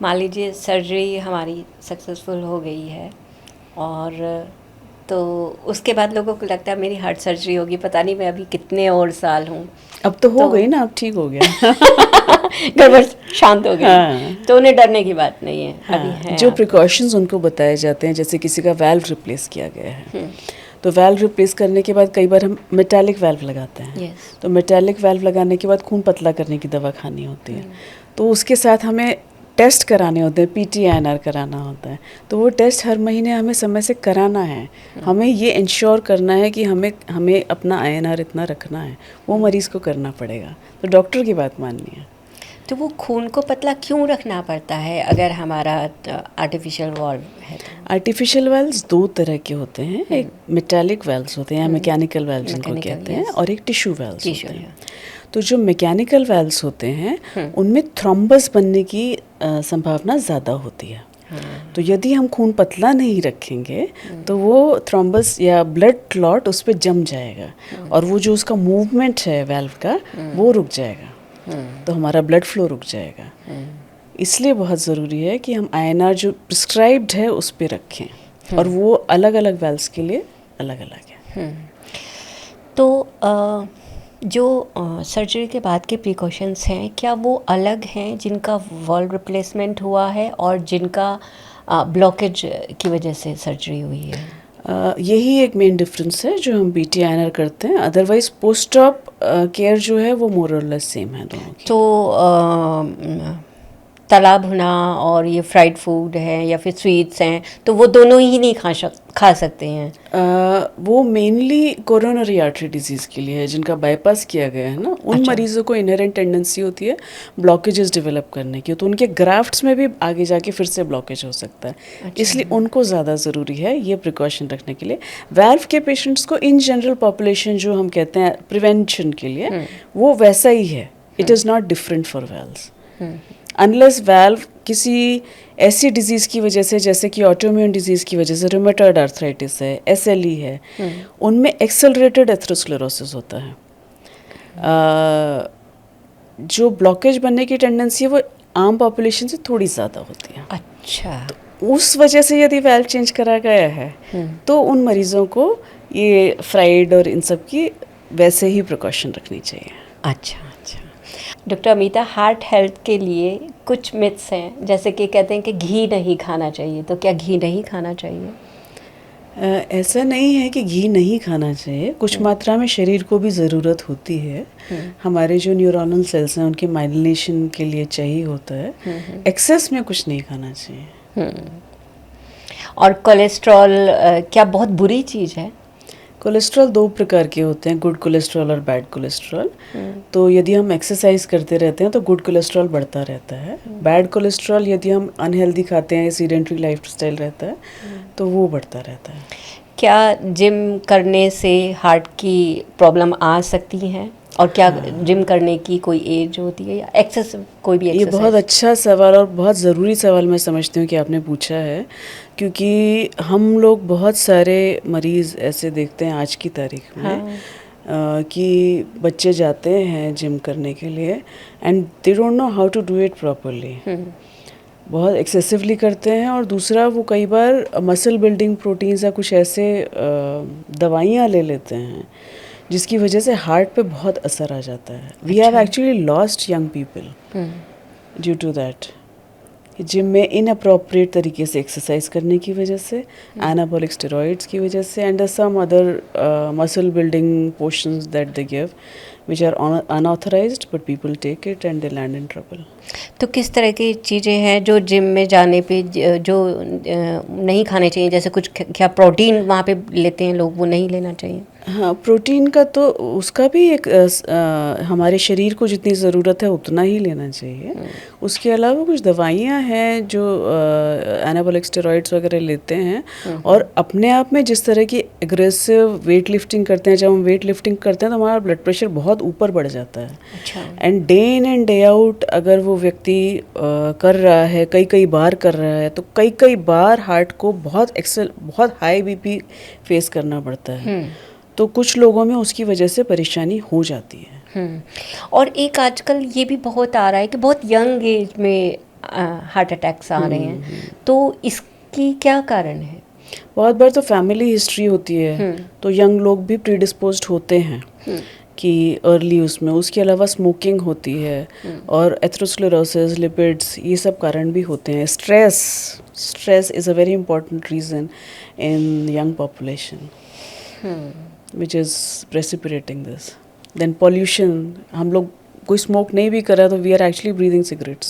मान लीजिए सर्जरी हमारी सक्सेसफुल हो गई है, और तो उसके बाद लोगों को लगता है मेरी हार्ट सर्जरी होगी, पता नहीं मैं अभी कितने और साल हूँ। अब तो हो गई ना, अब ठीक हो गया। गड़बड़ शांत हो गई। हाँ। तो उन्हें डरने की बात नहीं है। हाँ, अभी है जो प्रिकॉशंस उनको बताए जाते हैं, जैसे किसी का वाल्व रिप्लेस किया गया है, तो वाल्व रिप्लेस करने के बाद कई बार हम मेटालिक वाल्व लगाते हैं। तो मेटालिक वाल्व लगाने के बाद खून पतला करने की दवा खानी होती है, तो उसके साथ हमें टेस्ट कराने होते हैं, PTINR कराना होता है। तो वो टेस्ट हर महीने हमें समय से कराना है। हमें ये इंश्योर करना है कि हमें अपना INR इतना रखना है, वो मरीज़ को करना पड़ेगा। तो डॉक्टर की बात माननी है। तो वो खून को पतला क्यों रखना पड़ता है अगर हमारा आर्टिफिशियल वाल्व है? आर्टिफिशियल वाल्व्स दो तरह के होते हैं, एक मेटालिक वाल्व्स होते हैं, मैकेनिकल वाल्व्स जिनको कहते हैं, और एक टिश्यू वाल्व्स होते हैं। तो जो मैकेनिकल वाल्व्स होते हैं उनमें थ्रोम्बस बनने की संभावना ज़्यादा होती है। तो यदि हम खून पतला नहीं रखेंगे तो वो थ्रोम्बस या ब्लड क्लॉट उस पर जम जाएगा, और वो जो उसका मूवमेंट है वाल्व का वो रुक जाएगा, तो हमारा ब्लड फ्लो रुक जाएगा। इसलिए बहुत ज़रूरी है कि हम INR जो प्रिस्क्राइब्ड है उस पर रखें, और वो अलग अलग वाल्व्स के लिए अलग अलग है। तो जो सर्जरी के बाद के प्रिकॉशंस हैं, क्या वो अलग हैं जिनका वाल्व रिप्लेसमेंट हुआ है और जिनका ब्लॉकेज की वजह से सर्जरी हुई है? यही एक मेन डिफरेंस है जो हम PTINR करते हैं। अदरवाइज पोस्ट ऑप केयर जो है वो मोर और लेस सेम है दोनों की। तो तला भुना और ये फ्राइड फूड है या फिर स्वीट्स हैं, तो वो दोनों ही नहीं खा सकते हैं? वो मेनली कोरोनरी आर्टरी डिजीज़ के लिए है, जिनका बाईपास किया गया है ना, उन मरीजों को इनहेरेंट टेंडेंसी होती है ब्लॉकेजेस डेवलप करने की, तो उनके ग्राफ्ट्स में भी आगे जाके फिर से ब्लॉकेज हो सकता है। इसलिए उनको ज़्यादा ज़रूरी है ये प्रिकॉशन रखने के लिए। वाल्व के पेशेंट्स को इन जनरल पॉपुलेशन जो हम कहते हैं प्रिवेंशन के लिए, वो वैसा ही है। It is not different for valves, unless valve किसी ऐसी डिजीज़ की वजह से, जैसे कि ऑटोइम्यून डिजीज़ की वजह से, रूमेटॉइड आर्थराइटिस है, SLE है, उनमें एक्सेलरेटेड एथेरोस्क्लेरोसिस होता है। जो ब्लॉकेज बनने की टेंडेंसी है वो आम पॉपुलेशन से थोड़ी ज़्यादा होती है। अच्छा। तो उस वजह से यदि वाल्व चेंज करा गया है तो उन मरीज़ों को ये फ्राइड और इन सब की वैसे ही प्रिकॉशन रखनी चाहिए। अच्छा। डॉक्टर अमिता, हार्ट हेल्थ के लिए कुछ मिथ्स हैं, जैसे कि कहते हैं कि घी नहीं खाना चाहिए, तो क्या घी नहीं खाना चाहिए? ऐसा नहीं है कि घी नहीं खाना चाहिए, कुछ मात्रा में शरीर को भी ज़रूरत होती है। हमारे जो न्यूरोनल सेल्स हैं उनके माइलिनेशन के लिए चाहिए होता है। एक्सेस में कुछ नहीं खाना चाहिए। और कोलेस्ट्रॉल क्या बहुत बुरी चीज़ है? कोलेस्ट्रॉल दो प्रकार के होते हैं, गुड कोलेस्ट्रॉल और बैड कोलेस्ट्रॉल। तो यदि हम एक्सरसाइज करते रहते हैं तो गुड कोलेस्ट्रॉल बढ़ता रहता है। बैड कोलेस्ट्रॉल यदि हम अनहेल्दी खाते हैं, सीडेंट्री लाइफस्टाइल रहता है, तो वो बढ़ता रहता है। क्या जिम करने से हार्ट की प्रॉब्लम आ सकती है, और क्या जिम करने की कोई एज होती है या एक्सेसिव कोई भी एक्सरसाइज? ये बहुत अच्छा सवाल और बहुत ज़रूरी सवाल मैं समझती हूँ कि आपने पूछा है, क्योंकि हम लोग बहुत सारे मरीज़ ऐसे देखते हैं आज की तारीख में कि बच्चे जाते हैं जिम करने के लिए and they don't know how to do it properly, बहुत एक्सेसिवली करते हैं। और दूसरा, वो कई बार मसल बिल्डिंग प्रोटीन्स या कुछ ऐसे दवाइयाँ ले लेते हैं जिसकी वजह से हार्ट पे बहुत असर आ जाता है। We have actually lost young people due to that. Gym में इनअप्रोप्रिएट तरीके से एक्सरसाइज करने की वजह से, एनाबॉलिक स्टेरॉइड्स की वजह से, and some other muscle building potions that they give which are unauthorized but people take it and they land in trouble. तो किस तरह की चीज़ें हैं जो जिम में जाने पे जो नहीं खाने चाहिए, जैसे कुछ क्या प्रोटीन वहाँ पे लेते हैं लोग, वो नहीं लेना चाहिए? हाँ, प्रोटीन का तो उसका भी एक हमारे शरीर को जितनी ज़रूरत है उतना ही लेना चाहिए। उसके अलावा कुछ दवाइयाँ हैं जो एनाबॉलिक स्टेरॉइड्स वगैरह लेते हैं, और अपने आप में जिस तरह की एग्रेसिव वेट लिफ्टिंग करते हैं, जब हम वेट लिफ्टिंग करते हैं तो हमारा ब्लड प्रेशर बहुत ऊपर बढ़ जाता है। अच्छा। And day in and day out अगर वो व्यक्ति कर रहा है, कई कई बार कर रहा है, तो कई कई बार हार्ट को बहुत हाई बीपी फेस करना पड़ता है। तो कुछ लोगों में उसकी वजह से परेशानी हो जाती है। और एक आजकल ये भी बहुत आ रहा है कि बहुत यंग एज में हार्ट अटैक्स आ रहे हैं, तो इसकी क्या कारण है? बहुत बार तो फैमिली हिस्ट्री होती है, तो यंग लोग भी प्रीडिस्पोज्ड होते हैं कि अर्ली उसमें। उसके अलावा स्मोकिंग होती है, और एथेरोस्क्लेरोसिस, लिपिड्स, ये सब कारण भी होते हैं। Stress is a very important reason in young population which is precipitating this. Then pollution, हम लोग कोई स्मोक नहीं भी कर रहा तो we are actually breathing cigarettes.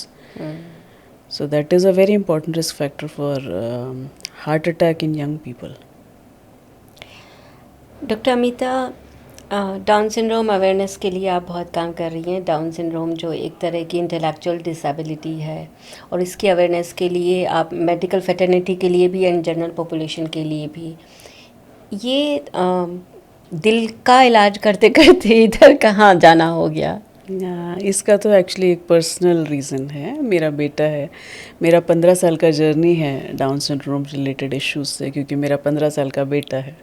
So that is a very important risk factor for heart attack in young people. Doctor Amita, down syndrome awareness के लिए आप बहुत काम कर रही हैं। डाउन सिंड्रोम जो एक तरह की इंटेलेक्चुअल डिसेबिलिटी है, और इसकी अवेयरनेस के लिए आप मेडिकल फेटर्निटी के लिए भी एंड जनरल पॉपुलेशन के लिए भी, ये दिल का इलाज करते करते इधर कहाँ जाना हो गया? इसका तो एक्चुअली एक पर्सनल रीज़न है। मेरा बेटा है, मेरा 15 साल का जर्नी है डाउन सिंड्रोम रिलेटेड इश्यूज से, क्योंकि मेरा 15 साल का बेटा है।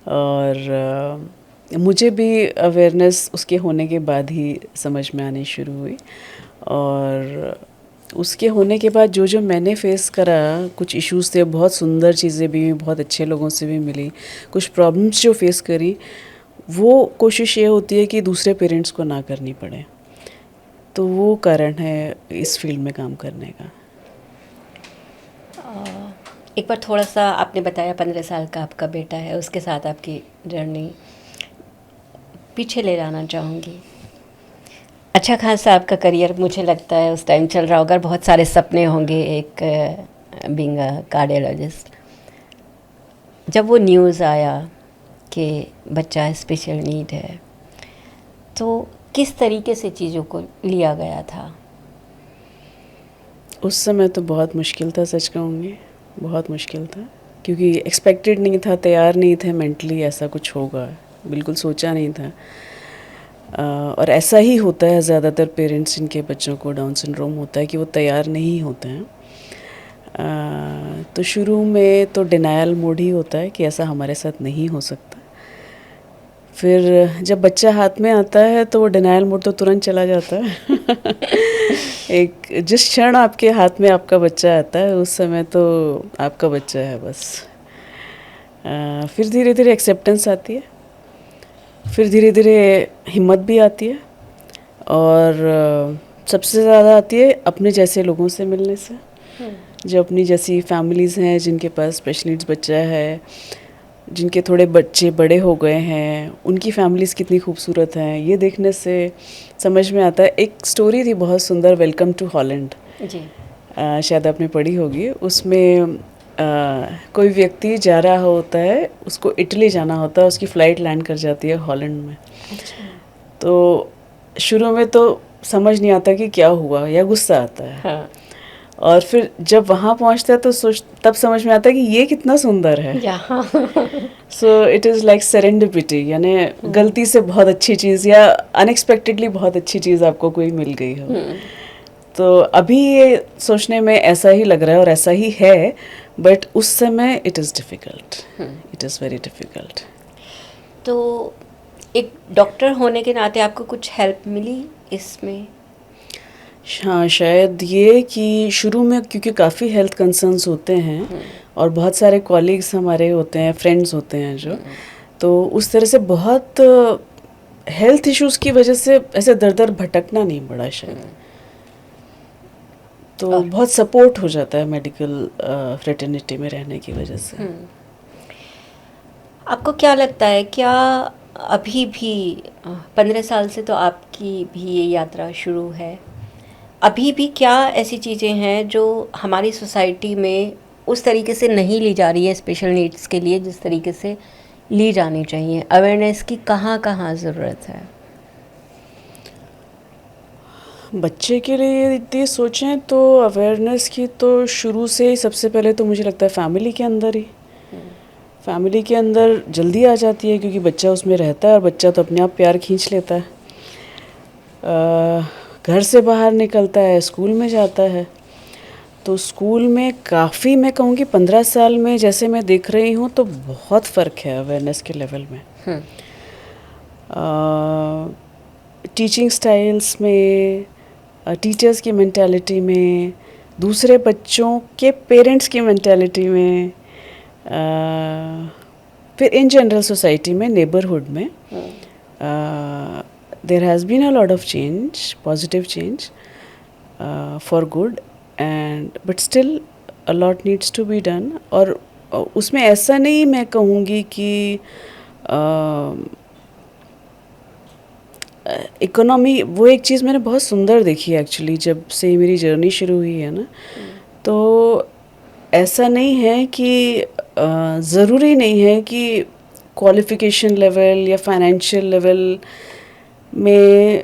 और मुझे भी अवेयरनेस उसके होने के बाद ही समझ में आनी शुरू हुई, और उसके होने के बाद जो जो मैंने फेस करा, कुछ इश्यूज थे, बहुत सुंदर चीज़ें भी, बहुत अच्छे लोगों से भी मिली, कुछ प्रॉब्लम्स जो फेस करी, वो कोशिश ये होती है कि दूसरे पेरेंट्स को ना करनी पड़े। तो वो कारण है इस फील्ड में काम करने का। एक बार थोड़ा सा आपने बताया 15 साल का आपका बेटा है, उसके साथ आपकी जर्नी पीछे ले जाना चाहूँगी। अच्छा खासा आपका करियर मुझे लगता है उस टाइम चल रहा होगा, बहुत सारे सपने होंगे एक बीइंग अ कार्डियोलॉजिस्ट। जब वो न्यूज़ आया कि बच्चा स्पेशल नीड है, तो किस तरीके से चीज़ों को लिया गया था? उस समय तो बहुत मुश्किल था, सच कहूँगी, बहुत मुश्किल था, क्योंकि एक्सपेक्टेड नहीं था, तैयार नहीं थे मेंटली ऐसा कुछ होगा, बिल्कुल सोचा नहीं था। और ऐसा ही होता है ज़्यादातर पेरेंट्स जिनके बच्चों को डाउन सिंड्रोम होता है कि वो तैयार नहीं होते हैं। तो शुरू में तो डिनायल मोड ही होता है कि ऐसा हमारे साथ नहीं हो सकता। फिर जब बच्चा हाथ में आता है तो वो डिनायल मोड तो तुरंत चला जाता है। एक जिस क्षण आपके हाथ में आपका बच्चा आता है उस समय तो आपका बच्चा है बस। फिर धीरे धीरे एक्सेप्टेंस आती है, फिर धीरे धीरे हिम्मत भी आती है, और सबसे ज़्यादा आती है अपने जैसे लोगों से मिलने से, जो अपनी जैसी फैमिलीज़ हैं, जिनके पास स्पेशल नीड्स बच्चा है, जिनके थोड़े बच्चे बड़े हो गए हैं, उनकी फैमिलीज़ कितनी खूबसूरत हैं, ये देखने से समझ में आता है। एक स्टोरी थी बहुत सुंदर, वेलकम टू हॉलैंड जी, शायद आपने पढ़ी होगी। उसमें कोई व्यक्ति जा रहा होता है, उसको इटली जाना होता है, उसकी फ़्लाइट लैंड कर जाती है हॉलैंड में। अच्छा। तो शुरू में तो समझ नहीं आता कि क्या हुआ, या गुस्सा आता है। हाँ। और फिर जब वहाँ पहुँचता है तो तब समझ में आता है कि ये कितना सुंदर है। So it is like serendipity, यानी गलती से बहुत अच्छी चीज़ या अनएक्सपेक्टेडली बहुत अच्छी चीज़ आपको कोई मिल गई हो। तो अभी ये सोचने में ऐसा ही लग रहा है और ऐसा ही है, बट उस समय it is difficult, it is very difficult. तो एक डॉक्टर होने के नाते आपको कुछ हेल्प मिली इसमें? हाँ, शायद ये कि शुरू में क्योंकि काफ़ी हेल्थ कंसर्न्स होते हैं और बहुत सारे कॉलीग्स हमारे होते हैं, फ्रेंड्स होते हैं जो, तो उस तरह से बहुत हेल्थ इश्यूज़ की वजह से ऐसे दर दर भटकना नहीं पड़ा शायद। तो बहुत सपोर्ट हो जाता है मेडिकल फ्रेटर्निटी में रहने की वजह से। आपको क्या लगता है, क्या अभी भी 15 साल से तो आपकी भी ये यात्रा शुरू है, अभी भी क्या ऐसी चीज़ें हैं जो हमारी सोसाइटी में उस तरीके से नहीं ली जा रही है स्पेशल नीड्स के लिए जिस तरीके से ली जानी चाहिए? अवेयरनेस की कहाँ कहाँ ज़रूरत है? बच्चे के लिए यदि सोचें तो अवेयरनेस की तो शुरू से ही सबसे पहले तो मुझे लगता है फैमिली के अंदर ही, फैमिली के अंदर जल्दी आ जाती है क्योंकि बच्चा उसमें रहता है और बच्चा तो अपने आप प्यार खींच लेता है। घर से बाहर निकलता है, स्कूल में जाता है, तो स्कूल में काफ़ी, मैं कहूँगी 15 साल में जैसे मैं देख रही हूँ तो बहुत फ़र्क है अवेयरनेस के लेवल में। टीचिंग स्टाइल्स में, टीचर्स की मेंटालिटी में, दूसरे बच्चों के पेरेंट्स की मेंटालिटी में, फिर इन जनरल सोसाइटी में, नेबरहुड में there has been a lot of change, positive change for good, and but still a lot needs to be done. और उसमें ऐसा नहीं मैं कहूँगी कि इकोनॉमी, वो एक चीज़ मैंने बहुत सुंदर देखी है एक्चुअली जब से मेरी जर्नी शुरू हुई है ना, तो ऐसा नहीं है कि ज़रूरी नहीं है कि क्वालिफ़िकेशन लेवल या फाइनेंशियल लेवल में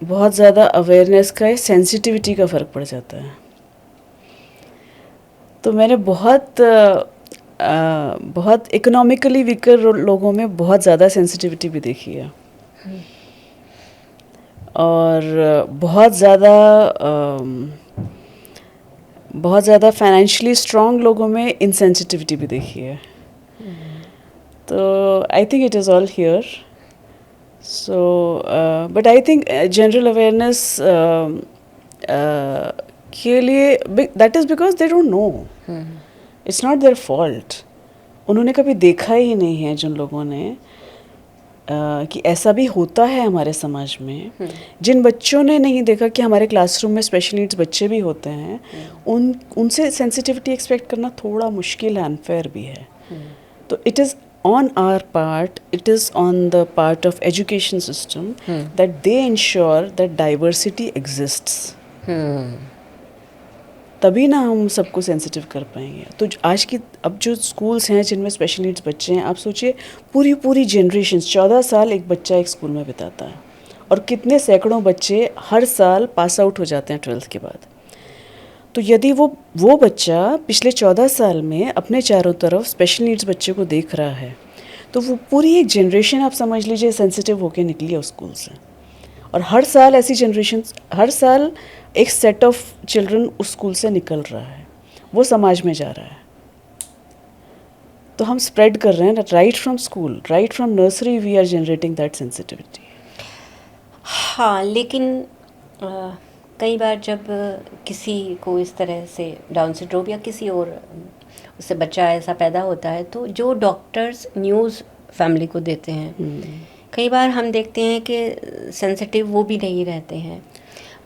बहुत ज़्यादा अवेयरनेस का, सेंसिटिविटी का फ़र्क पड़ जाता है। तो मैंने बहुत इकोनॉमिकली वीकर लोगों में बहुत ज़्यादा सेंसिटिविटी भी देखी है, और बहुत ज़्यादा फाइनेंशियली स्ट्रॉन्ग लोगों में इनसेंसिटिविटी भी देखी है। तो I think it is all here. So but I think general awareness के लिए, that is because they don't no, it's not their fault. उन्होंने कभी देखा ही नहीं है जिन लोगों ने कि ऐसा भी होता है हमारे समाज में। जिन बच्चों ने नहीं देखा कि हमारे क्लासरूम में स्पेशल नीड्स बच्चे भी होते हैं, उनसे सेंसिटिविटी एक्सपेक्ट करना थोड़ा मुश्किल है, अनफेयर भी है। तो it is on our part, it is on the part of education system that they ensure that diversity exists. तभी ना हम सबको सेंसिटिव कर पाएंगे। तो आज की अब जो स्कूल्स हैं जिनमें स्पेशल नीड्स बच्चे हैं, आप सोचिए पूरी जनरेशन 14 साल एक बच्चा एक स्कूल में बिताता है, और कितने सैकड़ों बच्चे हर साल पास आउट हो जाते हैं 12th के बाद। तो यदि वो बच्चा पिछले 14 साल में अपने चारों तरफ स्पेशल नीड्स बच्चे को देख रहा है, तो वो पूरी एक जनरेशन आप समझ लीजिए सेंसिटिव होके निकली है उस स्कूल से। और हर साल ऐसी जनरेशन, हर साल एक सेट ऑफ चिल्ड्रन उस स्कूल से निकल रहा है, वो समाज में जा रहा है। तो हम स्प्रेड कर रहे हैं right from school, right from nursery, we are generating that sensitivity. हाँ, लेकिन कई बार जब किसी को इस तरह से डाउन सिंड्रोम या किसी और उससे बच्चा ऐसा पैदा होता है, तो जो डॉक्टर्स न्यूज़ फैमिली को देते हैं, कई बार हम देखते हैं कि सेंसिटिव वो भी नहीं रहते हैं।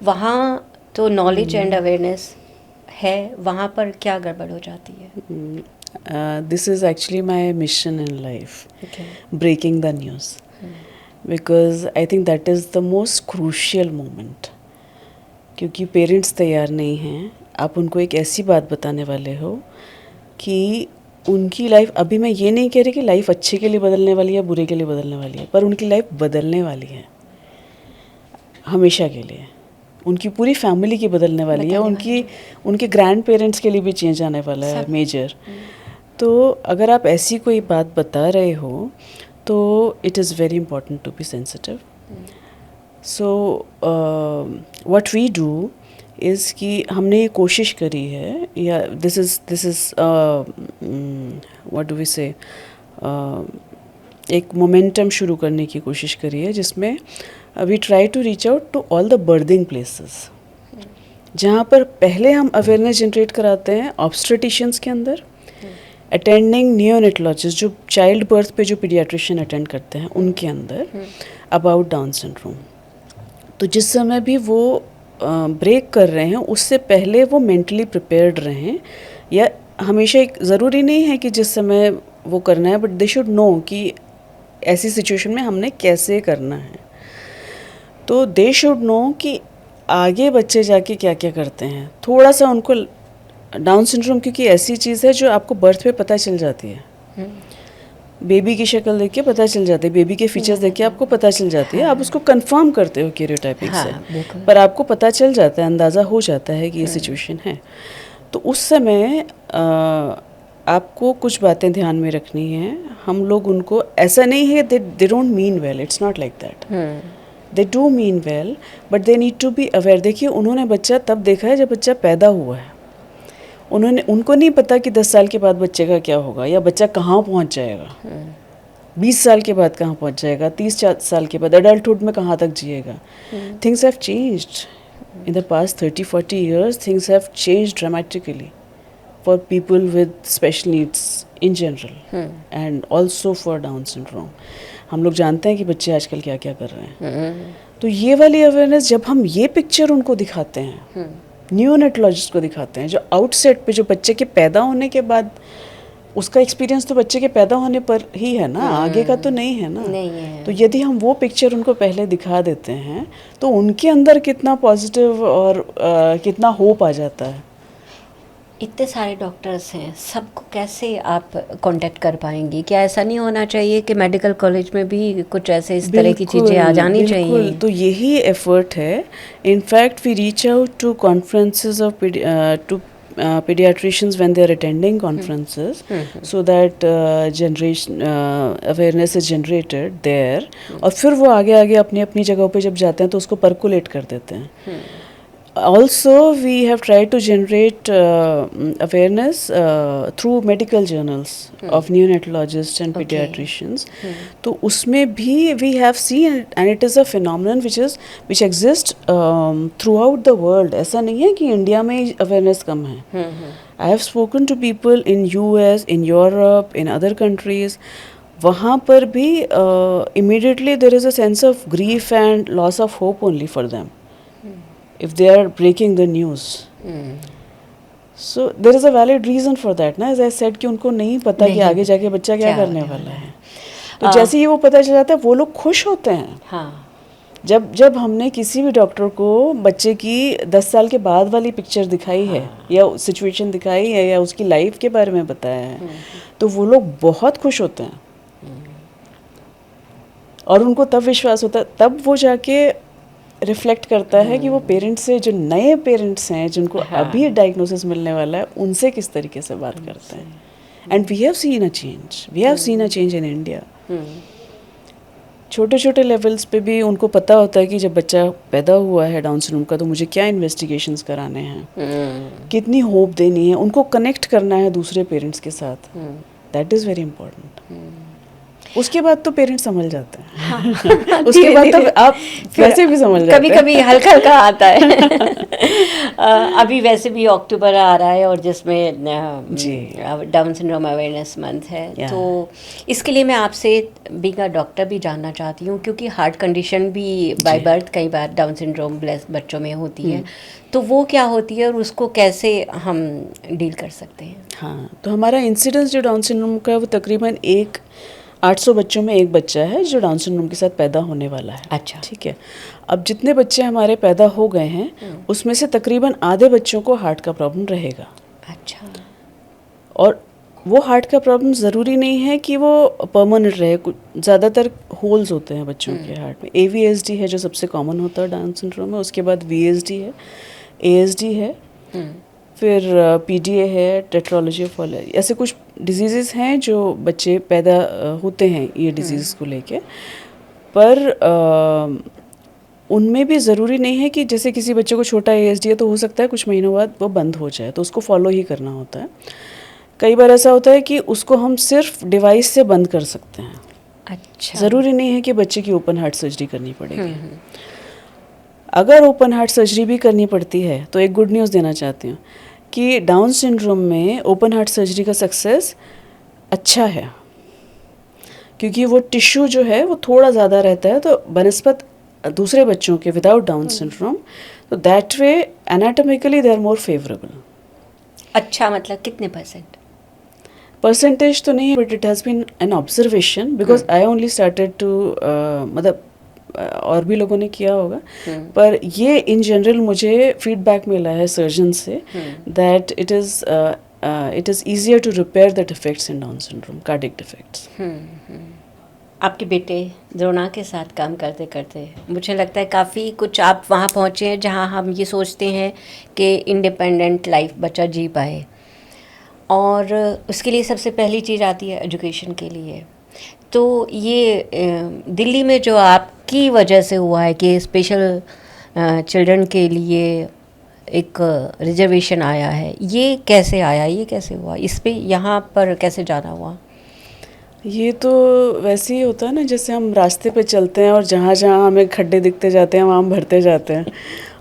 वहाँ तो नॉलेज एंड अवेयरनेस है, वहाँ पर क्या गड़बड़ हो जाती है? This is actually my mission in life, breaking the news, because I think that is the most crucial moment. क्योंकि पेरेंट्स तैयार नहीं हैं, आप उनको एक ऐसी बात बताने वाले हो कि उनकी लाइफ, अभी मैं ये नहीं कह रही कि लाइफ अच्छे के लिए बदलने वाली है, बुरे के लिए बदलने वाली है, पर उनकी लाइफ बदलने वाली है हमेशा के लिए। उनकी पूरी फैमिली की बदलने वाली है, उनके ग्रैंड पेरेंट्स के लिए भी चेंज आने वाला है मेजर। तो अगर आप ऐसी कोई बात बता रहे हो तो it is very important to be sensitive. So what we do is कि हमने ये कोशिश करी है, या this is what do we say, एक मोमेंटम शुरू करने की कोशिश करी है, जिसमें we try to reach out to all the birthing places, जहाँ पर पहले हम अवेयरनेस जनरेट कराते हैं ऑब्स्टेट्रिशियंस के अंदर, अटेंडिंग नियोनेटोलॉजिस्ट जो चाइल्ड बर्थ पे जो पीडियाट्रिशियन अटेंड करते हैं उनके अंदर, अबाउट डाउन सिंड्रोम। तो जिस समय भी वो ब्रेक कर रहे हैं उससे पहले वो मेंटली प्रिपेयर्ड रहें, या हमेशा एक ज़रूरी नहीं है कि जिस समय वो करना है, बट दे शुड नो कि ऐसी सिचुएशन में हमने कैसे करना है। तो दे शुड नो कि आगे बच्चे जाके क्या क्या करते हैं। थोड़ा सा उनको डाउन सिंड्रोम, क्योंकि ऐसी चीज़ है जो आपको बर्थ पे पता चल जाती है, बेबी की शक्ल देख के पता चल जाती है, बेबी के फीचर्स देख के आपको पता चल जाती है, आप उसको कंफर्म करते हो कैरियोटाइपिक हाँ, से, बिल्कुल। पर आपको पता चल जाता है, अंदाज़ा हो जाता है कि ये सिचुएशन है। तो उस समय आपको कुछ बातें ध्यान में रखनी है। हम लोग उनको, ऐसा नहीं है they don't mean well, it's not like that, they do mean well, but they need to be aware. देखिए, उन्होंने बच्चा तब देखा है जब बच्चा पैदा हुआ है, उनको नहीं पता कि 10 साल के बाद बच्चे का क्या होगा, या बच्चा कहाँ पहुँच जाएगा, 20 साल के बाद कहाँ पहुँच जाएगा, 30 साल के बाद एडल्टहुड में कहाँ तक जिएगा। Things have changed in the past 30-40 years, things have changed dramatically for people with special needs in general and also for Down syndrome. हम लोग जानते हैं कि बच्चे आजकल क्या क्या कर रहे हैं। तो ये वाली अवेयरनेस जब हम ये पिक्चर उनको दिखाते हैं, न्यूनेटोलॉजिस्ट को दिखाते हैं, जो आउटसेट पे, जो बच्चे के पैदा होने के बाद, उसका एक्सपीरियंस तो बच्चे के पैदा होने पर ही है ना, आगे का तो नहीं है ना। नहीं है। तो यदि हम वो पिक्चर उनको पहले दिखा देते हैं तो उनके अंदर कितना पॉजिटिव और कितना होप आ जाता है। इतने सारे डॉक्टर्स हैं, सबको कैसे आप कांटेक्ट कर पाएंगी? क्या ऐसा नहीं होना चाहिए कि मेडिकल कॉलेज में भी कुछ ऐसे इस तरह की चीज़ें आ जानी चाहिए? तो यही एफर्ट है। In fact we reach out to conferences of to pediatricians when they are attending conferences, so that generation awareness is generated there, और फिर वो आगे आगे अपनी अपनी जगहों पे जब जाते हैं तो उसको परकुलेट कर देते हैं। Also, we have tried to generate awareness through medical journals of neonatologists and pediatricians. तो उसमें भी we have seen, and it is a phenomenon which exists throughout the world. ऐसा नहीं है कि इंडिया में awareness कम है. I have spoken to people in US, in Europe, in other countries. वहाँ पर भी immediately there is a sense of grief and loss of hope only for them if they are breaking the news. So there is a valid reason for that, ना, as I said, कि उनको नहीं पता कि आगे जाके बच्चा क्या करने वाला है। तो जैसे ही वो पता चल जाता है, वो लोग खुश होते हैं। हाँ। जब हमने किसी भी डॉक्टर को बच्चे की 10 साल के बाद वाली पिक्चर दिखाई है, या सिचुएशन दिखाई है, या उसकी लाइफ के बारे में बताया है, तो वो लोग बहुत खुश होते हैं, और उनको तब विश्वास होता है, तब वो जाके रिफ्लेक्ट करता है कि वो पेरेंट्स से, जो नए पेरेंट्स हैं जिनको अभी डायग्नोसिस मिलने वाला है, उनसे किस तरीके से बात करते हैं। And we have seen a change in India. छोटे छोटे लेवल्स पे भी उनको पता होता है कि जब बच्चा पैदा हुआ है डाउन सिंड्रोम का, तो मुझे क्या इन्वेस्टिगेशंस कराने हैं, कितनी होप देनी है, उनको कनेक्ट करना है दूसरे पेरेंट्स के साथ। That is very important. उसके बाद तो पेरेंट्स समझ जाते हैं। हाँ, उसके बाद तो आप वैसे भी समझ जाते हैं। कभी कभी हल्का हल्का आता है। अभी वैसे भी अक्टूबर आ रहा है, और जिसमें डाउन सिंड्रोम अवेयरनेस मंथ है, तो इसके लिए मैं आपसे बीइंग अ डॉक्टर भी जानना चाहती हूँ, क्योंकि हार्ट कंडीशन भी बाय बर्थ कई बार डाउन सिंड्रोम बच्चों में होती है, तो वो क्या होती है और उसको कैसे हम डील कर सकते हैं? हाँ, तो हमारा इंसिडेंस जो डाउन सिंड्रोम का है, वो तकरीबन 800 बच्चों में एक बच्चा है जो डाउन सिंड्रोम के साथ पैदा होने वाला है। अच्छा, ठीक है। अब जितने बच्चे हमारे पैदा हो गए हैं, उसमें से तकरीबन आधे बच्चों को हार्ट का प्रॉब्लम रहेगा। अच्छा। और वो हार्ट का प्रॉब्लम ज़रूरी नहीं है कि वो परमानेंट रहे, ज़्यादातर होल्स होते हैं बच्चों के हार्ट में। AVSD है जो सबसे कॉमन होता है डाउन सिंड्रोम में, उसके बाद VSD है, ASD है, फिर PDA है, टेट्रोलॉजी ऑफ फॉल है। ऐसे कुछ डिजीज़ेस हैं जो बच्चे पैदा होते हैं ये डिजीज़ को लेके, पर उनमें भी ज़रूरी नहीं है कि जैसे किसी बच्चे को छोटा ASD है तो हो सकता है कुछ महीनों बाद वो बंद हो जाए, तो उसको फॉलो ही करना होता है। कई बार ऐसा होता है कि उसको हम सिर्फ डिवाइस से बंद कर सकते हैं। अच्छा। ज़रूरी नहीं है कि बच्चे की ओपन हार्ट सर्जरी करनी पड़ेगी। अगर ओपन हार्ट सर्जरी भी करनी पड़ती है तो एक गुड न्यूज़ देना चाहती हूँ कि डाउन सिंड्रोम में ओपन हार्ट सर्जरी का सक्सेस अच्छा है, क्योंकि वो टिश्यू जो है वो थोड़ा ज़्यादा रहता है, तो बनस्पत दूसरे बच्चों के विदाउट डाउन सिंड्रोम, तो that way anatomically they are more favourable. अच्छा, मतलब कितने परसेंटेज तो नहीं, but it has been an observation, because I only started to, मतलब और भी लोगों ने किया होगा, पर ये इन जनरल मुझे फीडबैक मिला है surgeon say that it is it is easier to repair the defects in Down syndrome, cardiac defects. आपके बेटे द्रोणा के साथ काम करते करते मुझे लगता है काफ़ी कुछ आप वहाँ पहुँचे हैं जहाँ हम ये सोचते हैं कि इंडिपेंडेंट लाइफ बच्चा जी पाए, और उसके लिए सबसे पहली चीज़ आती है एजुकेशन के लिए। तो ये दिल्ली में जो आपकी वजह से हुआ है कि स्पेशल चिल्ड्रन के लिए एक रिजर्वेशन आया है, ये कैसे आया, ये कैसे हुआ, इस पे यहाँ पर कैसे जाना हुआ? ये तो वैसे ही होता है ना, जैसे हम रास्ते पे चलते हैं और जहाँ जहाँ हमें खड्डे दिखते जाते हैं वहाँ हम भरते जाते हैं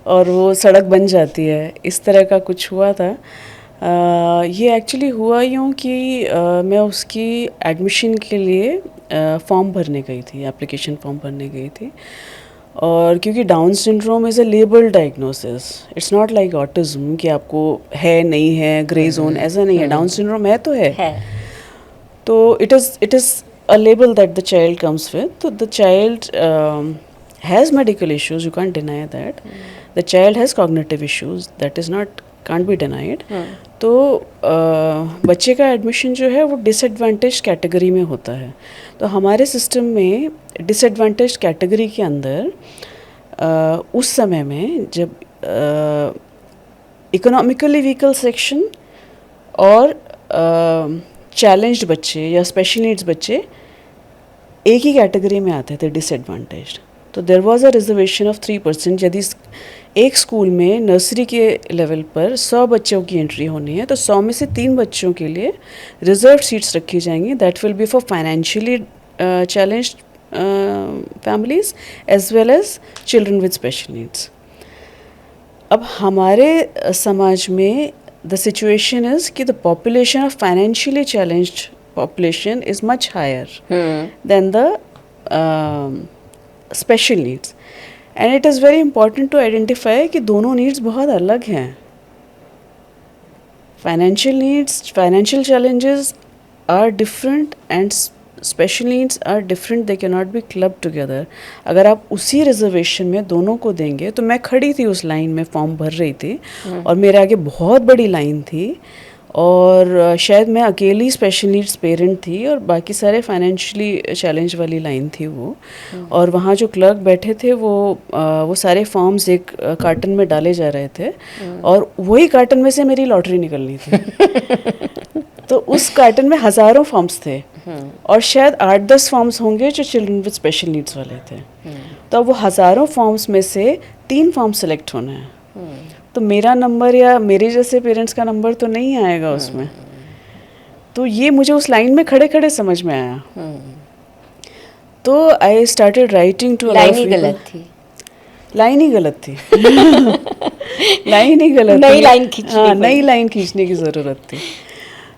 और वो सड़क बन जाती है, इस तरह का कुछ हुआ था। ये एक्चुअली हुआ यूँ कि मैं उसकी एडमिशन के लिए फॉर्म भरने गई थी, एप्लीकेशन फॉर्म भरने गई थी। और क्योंकि down syndrome is a label diagnosis, it's not like autism कि आपको है नहीं है, ग्रे जोन, ऐसा नहीं है। डाउन सिंड्रोम है तो है। तो it is a label that the child comes with. So the child has medical issues, you can't deny that. The child has cognitive issues, that is not, can't be denied. तो बच्चे का एडमिशन जो है वो डिसएडवांटेज कैटेगरी में होता है। तो हमारे सिस्टम में डिसएडवांटेज कैटेगरी के अंदर उस समय में जब इकोनॉमिकली वीकर सेक्शन और चैलेंज्ड बच्चे या स्पेशल नीड्स बच्चे एक ही कैटेगरी में आते थे, डिसएडवांटेज्ड। तो there was a reservation of 3%। यदि एक स्कूल में नर्सरी के लेवल पर 100 बच्चों की एंट्री होनी है तो 100 में से 3 बच्चों के लिए रिजर्व सीट्स रखी जाएंगी, that will be for financially challenged families as well as children with special needs. अब हमारे समाज में the situation is कि the population of financially challenged population is much higher than the special needs, and it is very important to identify कि दोनों needs बहुत अलग हैं। Financial needs, financial challenges are different and special needs are different, they cannot be clubbed together। अगर आप उसी रिजर्वेशन में दोनों को देंगे, तो मैं खड़ी थी उस लाइन में, फॉर्म भर रही थी और मेरे आगे बहुत बड़ी लाइन थी और शायद मैं अकेली स्पेशल नीड्स पेरेंट थी और बाकी सारे फाइनेंशियली चैलेंज वाली लाइन थी वो। और वहाँ जो क्लर्क बैठे थे वो सारे फॉर्म्स एक कार्टन में डाले जा रहे थे और वही कार्टन में से मेरी लॉटरी निकलनी थी। तो उस कार्टन में हज़ारों फॉर्म्स थे और शायद 8-10 फॉर्म्स होंगे जो चिल्ड्रन विद स्पेशल नीड्स वाले थे। तो अब वो हज़ारों फॉर्म्स में से 3 फॉर्म सेलेक्ट होना है, तो मेरा नंबर या मेरे जैसे पेरेंट्स का नंबर तो नहीं आएगा उसमें। तो ये मुझे उस लाइन में खड़े खड़े समझ में आया। तो I started writing to, line ही गलत थी, लाइन ही गलत थी। लाइन ही गलत, नई लाइन खींचनी, हाँ नई लाइन खींचने की ज़रूरत थी।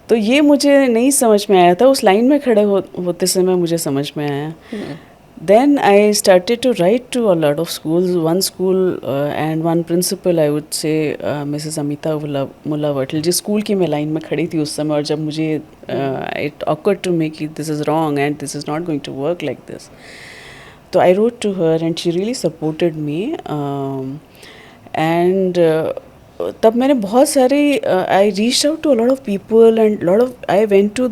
तो ये मुझे नहीं समझ में आया था, उस लाइन में खड़े होते समय मुझे समझ में आया। Then I started to write to a lot of schools. One school and one principal, I would say, Mrs. Amita Mullah Vatel, जिस स्कूल की मैं लाइन में खड़ी थी उस समय, और जब मुझे it occurred to me कि this is wrong and this is not going to work like this, तो I wrote to her and she really supported me. And तब मैंने बहुत सारे I reached out to a lot of people and I went to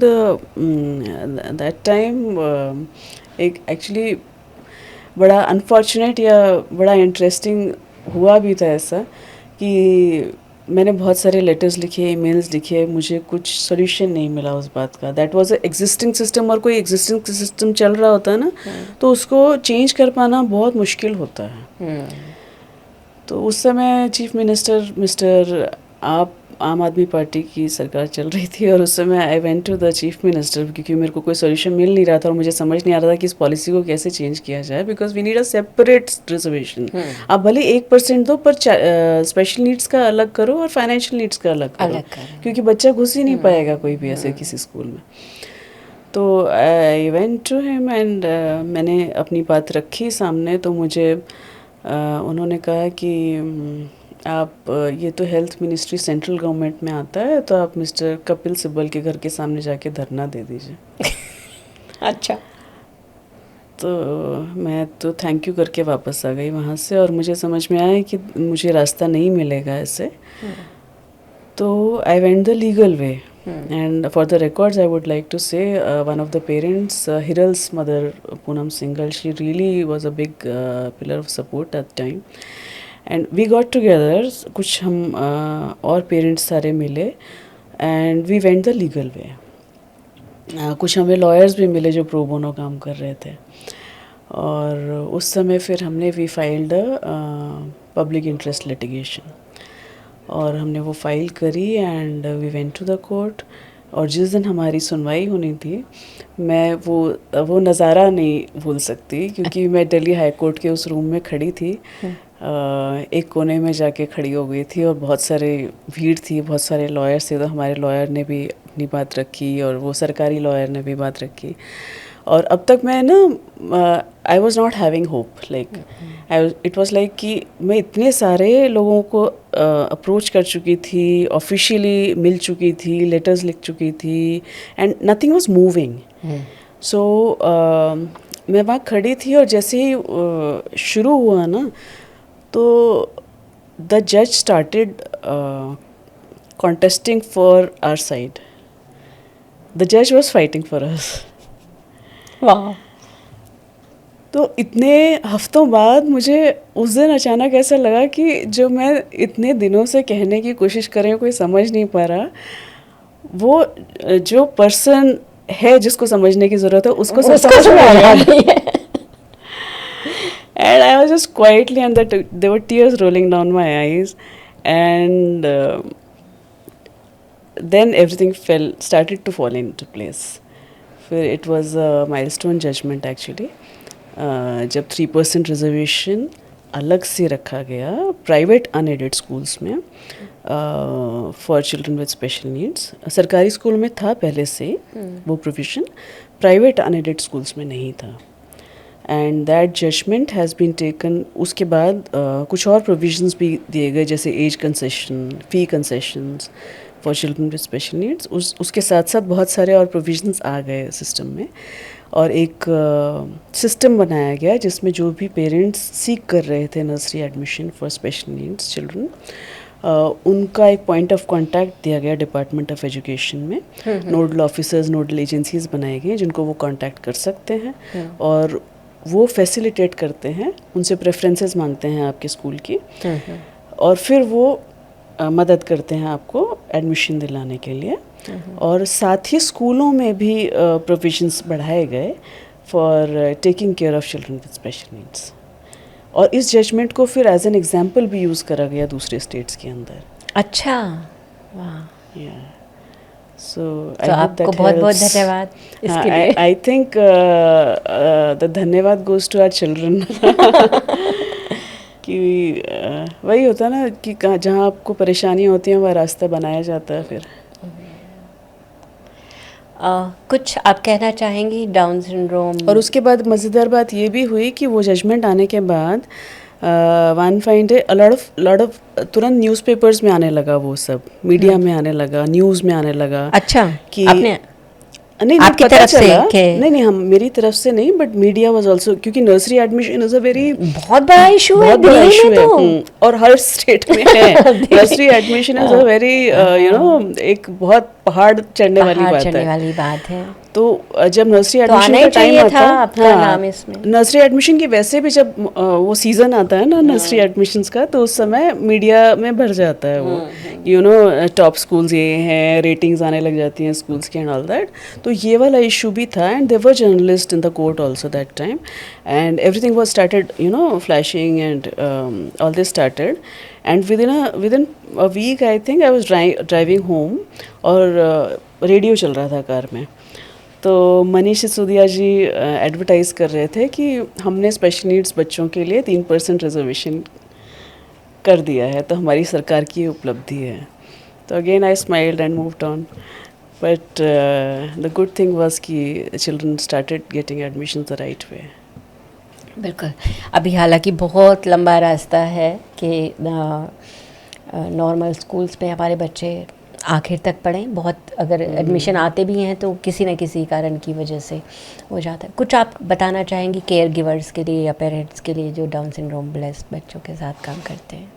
that time एक एक्चुअली बड़ा अनफॉर्चुनेट या बड़ा इंटरेस्टिंग हुआ भी था ऐसा कि मैंने बहुत सारे लेटर्स लिखे, ईमेल्स लिखे, मुझे कुछ सोल्यूशन नहीं मिला उस बात का। That was a existing system, और कोई एग्जिस्टिंग सिस्टम चल रहा होता है ना तो उसको चेंज कर पाना बहुत मुश्किल होता है। तो उस समय चीफ मिनिस्टर मिस्टर आम आदमी पार्टी की सरकार चल रही थी और उस समय I went to the chief minister, क्योंकि मेरे को कोई सोल्यूशन मिल नहीं रहा था और मुझे समझ नहीं आ रहा था कि इस पॉलिसी को कैसे चेंज किया जाए, because we need a separate reservation. आप भले 1% दो पर स्पेशल नीड्स का अलग करो और फाइनेंशियल नीड्स का अलग करो, क्योंकि बच्चा घुस ही नहीं पाएगा कोई भी ऐसे किसी स्कूल में। तो I went to him and मैंने अपनी बात रखी सामने। तो मुझे उन्होंने कहा कि आप ये तो हेल्थ मिनिस्ट्री सेंट्रल गवर्नमेंट में आता है, तो आप मिस्टर कपिल सिब्बल के घर के सामने जाके धरना दे दीजिए। अच्छा। तो मैं तो थैंक यू करके वापस आ गई वहाँ से, और मुझे समझ में आया कि मुझे रास्ता नहीं मिलेगा ऐसे। तो I went the legal way. And for the records, I would like to say one of the parents, Hiral's mother, Poonam Singhal, she really was a big pillar of support at the time. And we got together, कुछ हम और parents सारे मिले, and we went the legal way. कुछ हमें lawyers भी मिले जो pro bono काम कर रहे थे, और उस समय फिर हमने we filed public interest litigation, और हमने वो फाइल करी and we went to the court. और जिस दिन हमारी सुनवाई होनी थी, मैं वो नज़ारा नहीं भूल सकती, क्योंकि मैं दिल्ली हाई कोर्ट के उस रूम में खड़ी थी, एक कोने में जाके खड़ी हो गई थी, और बहुत सारे भीड़ थी, बहुत सारे लॉयर्स थे. तो हमारे लॉयर ने भी अपनी बात रखी और वो सरकारी लॉयर ने भी बात रखी. और अब तक मैं ना I was not having hope, like it was like कि मैं इतने सारे लोगों को अप्रोच कर चुकी थी, ऑफिशियली मिल चुकी थी, लेटर्स लिख चुकी थी, एंड नथिंग वॉज मूविंग. सो मैं वहाँ खड़ी थी, और जैसे ही शुरू हुआ ना, तो द जज started contesting for our side. The जज वॉज फाइटिंग फॉर अस. वाह. तो इतने हफ्तों बाद मुझे उस दिन अचानक ऐसा लगा कि जो मैं इतने दिनों से कहने की कोशिश कर रही हूँ, कोई समझ नहीं पा रहा, वो जो पर्सन है जिसको समझने की ज़रूरत है, उसको समझ में आ गया. And I was just quietly, and there were tears rolling down my eyes, and then everything started to fall into place. फिर it was a milestone judgment actually. जब 3% रिजर्वेशन अलग से रखा गया प्राइवेट अनएडेड स्कूल्स में for children with special needs. सरकारी स्कूल में था पहले से वो प्रोविज़न, प्राइवेट अनएडेड स्कूल्स में नहीं था. And that judgment has been taken. उसके बाद कुछ और प्रोविजंस भी दिए गए, जैसे age concession, fee concessions for children with special needs. उसके साथ साथ बहुत सारे और प्रोविजंस आ गए सिस्टम में, और एक सिस्टम बनाया गया जिसमें जो भी पेरेंट्स सीख कर रहे थे nursery admission for special needs children, उनका एक पॉइंट ऑफ कांटेक्ट दिया गया डिपार्टमेंट ऑफ एजुकेशन में. नोडल ऑफिसर्स, नोडल एजेंसीज बनाए गए जिनको वो कांटेक्ट कर सकते हैं, और वो फैसिलिटेट करते हैं, उनसे प्रेफरेंसेस मांगते हैं आपके स्कूल की, और फिर वो मदद करते हैं आपको एडमिशन दिलाने के लिए. और साथ ही स्कूलों में भी प्रोविजंस बढ़ाए गए for taking care of children with special needs. और इस जजमेंट को फिर एज एन एग्जांपल भी यूज़ करा गया दूसरे स्टेट्स के अंदर. अच्छा, वाह. या सो आपको बहुत बहुत धन्यवाद इसके लिए. आई थिंक द धन्यवाद गोज टू आवर चिल्ड्रन. कि वही होता है ना कि जहाँ आपको परेशानियाँ होती हैं वह रास्ता बनाया जाता है. फिर कुछ आप कहना चाहेंगी डाउन सिंड्रोम? और उसके बाद मज़ेदार बात ये भी हुई कि वो जजमेंट आने के बाद one find a lot of तुरंत न्यूज़पेपर्स में आने लगा, वो सब मीडिया में आने लगा, न्यूज़ में आने लगा. अच्छा, कि आपने नहीं आपकी तरफ से नहीं हम मेरी तरफ से नहीं, बट मीडिया वाज आल्सो, क्योंकि nursery admission is a very बहुत बड़ा इशू है, बहुत बड़ा इशू है, और हर स्टेट में है. Nursery admission is a very एक बहुत पहाड़ चढ़ने वाली बात है. तो जब नर्सरी एडमिशन का टाइम आता है, नर्सरी एडमिशन की वैसे भी जब वो सीज़न आता है ना नर्सरी एडमिशन्स का, तो उस समय मीडिया में भर जाता है वो, टॉप स्कूल्स ये हैं, रेटिंग्स आने लग जाती हैं स्कूल्स की एंड ऑल दैट. तो ये वाला इशू भी था, and there were journalist in the court also that time, and everything was started flashing, and all this started. And within a week I think I was driving home, और रेडियो चल रहा था कार में, तो मनीष सिसोदिया जी एडवर्टाइज़ कर रहे थे कि हमने स्पेशल नीड्स बच्चों के लिए 3% रिजर्वेशन कर दिया है, तो हमारी सरकार की उपलब्धि है. तो again I smiled and moved on. But the good thing was कि children started getting admission the right way. बिल्कुल. अभी हालांकि बहुत लंबा रास्ता है कि नॉर्मल स्कूल्स में हमारे बच्चे आखिर तक पढ़ें. बहुत अगर एडमिशन आते भी हैं तो किसी न किसी कारण की वजह से हो जाता है. कुछ आप बताना चाहेंगी केयर गिवर्स के लिए या पेरेंट्स के लिए जो डाउन सिंड्रोम ब्लेस्ड बच्चों के साथ काम करते हैं?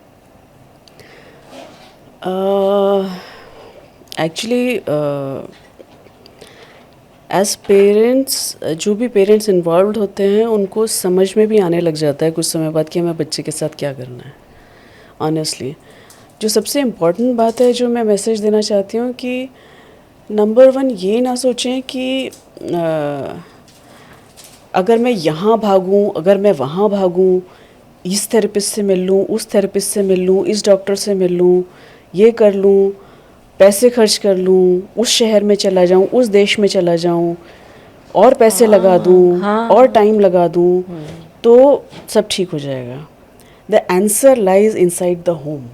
एक्चुअली एज पेरेंट्स, जो भी पेरेंट्स इन्वॉल्व होते हैं उनको समझ में भी आने लग जाता है कुछ समय बाद कि हमें बच्चे के साथ क्या करना है. ऑनेस्टली जो सबसे इम्पॉर्टेंट बात है, जो मैं मैसेज देना चाहती हूँ कि नंबर 1 ये ना सोचें कि अगर मैं यहाँ भागूँ, अगर मैं वहाँ भागूँ, इस थेरेपिस्ट से मिल लूँ, उस थेरेपिस्ट से मिल लूँ, इस डॉक्टर से मिल लूँ, ये कर लूँ, पैसे खर्च कर लूँ, उस शहर में चला जाऊँ, उस देश में चला जाऊँ, और पैसे लगा दूँ, और टाइम लगा दूँ, तो सब ठीक हो जाएगा. The answer lies inside the home.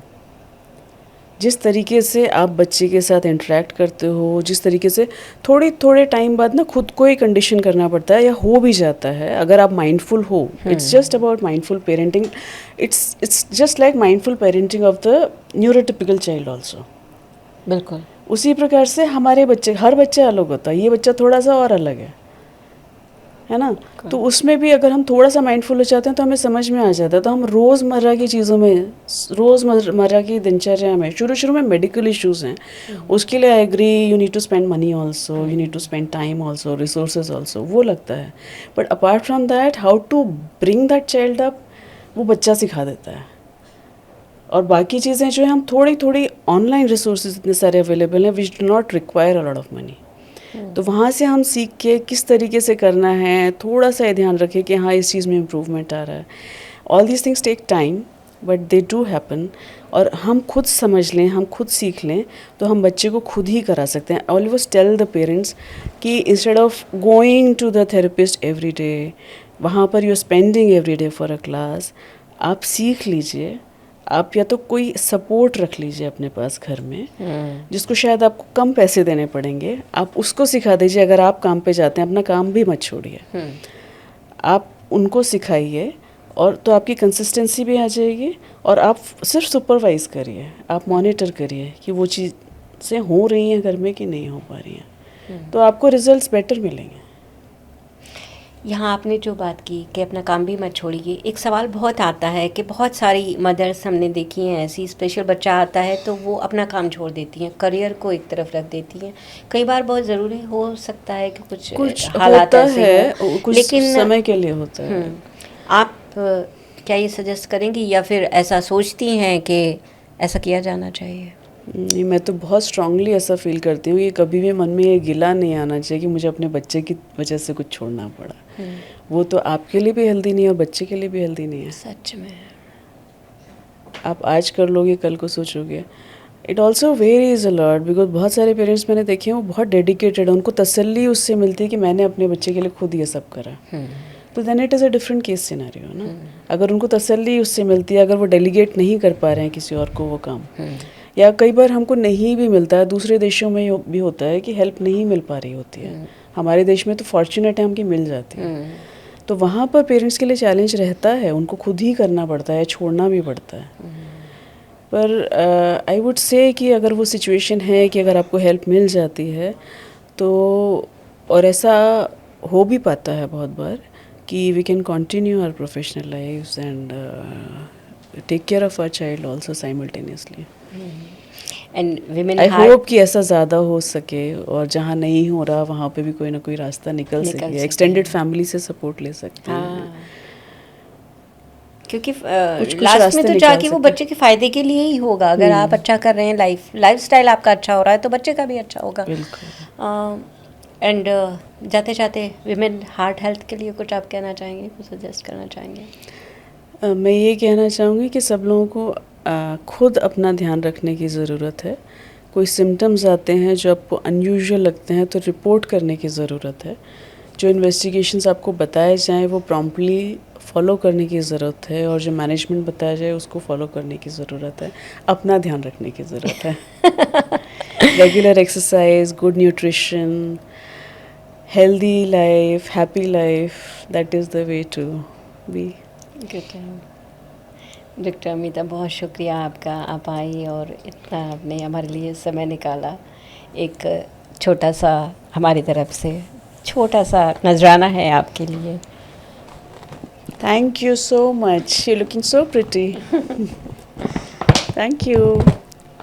जिस तरीके से आप बच्चे के साथ इंटरेक्ट करते हो, जिस तरीके से थोड़े टाइम बाद ना खुद को ही कंडीशन करना पड़ता है, या हो भी जाता है अगर आप माइंडफुल हो. It's just about mindful parenting. It's just like mindful parenting of the neurotypical child also. बिल्कुल उसी प्रकार से हमारे बच्चे, हर बच्चा अलग होता है. ये बच्चा थोड़ा सा और अलग है ना. तो उसमें भी अगर हम थोड़ा सा माइंडफुल हो जाते हैं तो हमें समझ में आ जाता है. तो हम रोज़मर्रा की चीज़ों में, रोज़मर्रा की दिनचर्या में, शुरू में मेडिकल इश्यूज़ हैं, उसके लिए I agree, you need to spend money also, you need to spend time also, resources also, वो लगता है. But apart from that, how to bring that child up, वो बच्चा सिखा देता है. और बाकी चीज़ें जो है, हम थोड़ी ऑनलाइन रिसोर्सेज इतने सारे अवेलेबल हैं which do not require a lot of money. तो वहाँ से हम सीख के किस तरीके से करना है, थोड़ा सा ये ध्यान रखें कि हाँ इस चीज़ में इम्प्रूवमेंट आ रहा है. All these things take time but they do happen. और हम खुद समझ लें, हम खुद सीख लें, तो हम बच्चे को खुद ही करा सकते हैं. ऑलवेज टेल द पेरेंट्स कि instead of going to the therapist every day, वहाँ पर you spending every day for a class, आप सीख लीजिए. आप या तो कोई सपोर्ट रख लीजिए अपने पास घर में, जिसको शायद आपको कम पैसे देने पड़ेंगे. आप उसको सिखा दीजिए. अगर आप काम पे जाते हैं, अपना काम भी मत छोड़िए, आप उनको सिखाइए, और तो आपकी कंसिस्टेंसी भी आ जाएगी. और आप सिर्फ सुपरवाइज़ करिए, आप मॉनिटर करिए कि वो चीज़ें हो रही हैं घर में कि नहीं हो पा रही हैं, तो आपको रिजल्ट्स बेटर मिलेंगे. यहाँ आपने जो बात की कि अपना काम भी मत छोड़िए, एक सवाल बहुत आता है कि बहुत सारी मदर्स हमने देखी हैं ऐसी, स्पेशल बच्चा आता है तो वो अपना काम छोड़ देती हैं, करियर को एक तरफ रख देती हैं. कई बार बहुत ज़रूरी हो सकता है कि कुछ हालात ऐसे हैं, कुछ लेकिन समय के लिए होता है. आप क्या ये सजेस्ट करेंगी, या फिर ऐसा सोचती हैं कि ऐसा किया जाना चाहिए? नहीं, मैं तो बहुत स्ट्रांगली ऐसा फील करती हूँ कि कभी भी मन में ये गिला नहीं आना चाहिए कि मुझे अपने बच्चे की वजह से कुछ छोड़ना पड़ा. वो तो आपके लिए भी हेल्दी नहीं है और बच्चे के लिए भी हेल्दी नहीं है. सच में आप आज कर लोगे, कल को सोचोगे. It also varies a lot, because बहुत सारे पेरेंट्स मैंने देखे हैं वो बहुत डेडिकेटेड है, उनको तसल्ली उससे मिलती है कि मैंने अपने बच्चे के लिए खुद ये सब करा. तो then it is a different case scenario ना. अगर उनको तसल्ली उससे मिलती है, अगर वो डेलीगेट नहीं कर पा रहे हैं किसी और को वो काम, या कई बार हमको नहीं भी मिलता है, दूसरे देशों में भी होता है कि हेल्प नहीं मिल पा रही होती है. हमारे देश में तो फॉर्चुनेट है हमकी मिल जाती है. तो वहाँ पर पेरेंट्स के लिए चैलेंज रहता है, उनको खुद ही करना पड़ता है, छोड़ना भी पड़ता है. पर आई वुड से कि अगर वो सिचुएशन है कि अगर आपको हेल्प मिल जाती है तो, और ऐसा हो भी पाता है बहुत बार कि we can continue our professional lives and take care of our child also simultaneously. And women, I hope कि ऐसा ज़्यादा हो सके, और जहाँ नहीं हो रहा वहाँ पे भी कोई ना कोई रास्ता निकल सके. एक्सटेंडेड फैमिली से सपोर्ट ले सकते हैं, क्योंकि लास्ट में तो जाके वो बच्चे के फ़ायदे के लिए ही होगा. अगर आप अच्छा कर रहे हैं, लाइफ स्टाइल आपका अच्छा हो रहा है, तो बच्चे का भी अच्छा होगा. एंड जाते जाते विमेन हार्ट हेल्थ के लिए कुछ आप कहना चाहेंगे, कुछ सजेस्ट करना चाहेंगे? मैं ये कहना चाहूँगी कि सब लोगों को खुद अपना ध्यान रखने की ज़रूरत है. कोई सिम्टम्स आते हैं जो आपको अनयूजुअल लगते हैं तो रिपोर्ट करने की ज़रूरत है. जो इन्वेस्टिगेशंस आपको बताए जाएं वो प्रॉम्प्टली फॉलो करने की ज़रूरत है, और जो मैनेजमेंट बताया जाए उसको फॉलो करने की ज़रूरत है. अपना ध्यान रखने की ज़रूरत है. Regular exercise, good nutrition, healthy life, happy life, that is the way to be. Doctor Amita, बहुत शुक्रिया आपका, आप आई और इतना आपने हमारे लिए समय निकाला. एक छोटा सा हमारी तरफ से छोटा सा नजराना है आपके लिए. Thank you so much. You're looking so pretty. Thank you.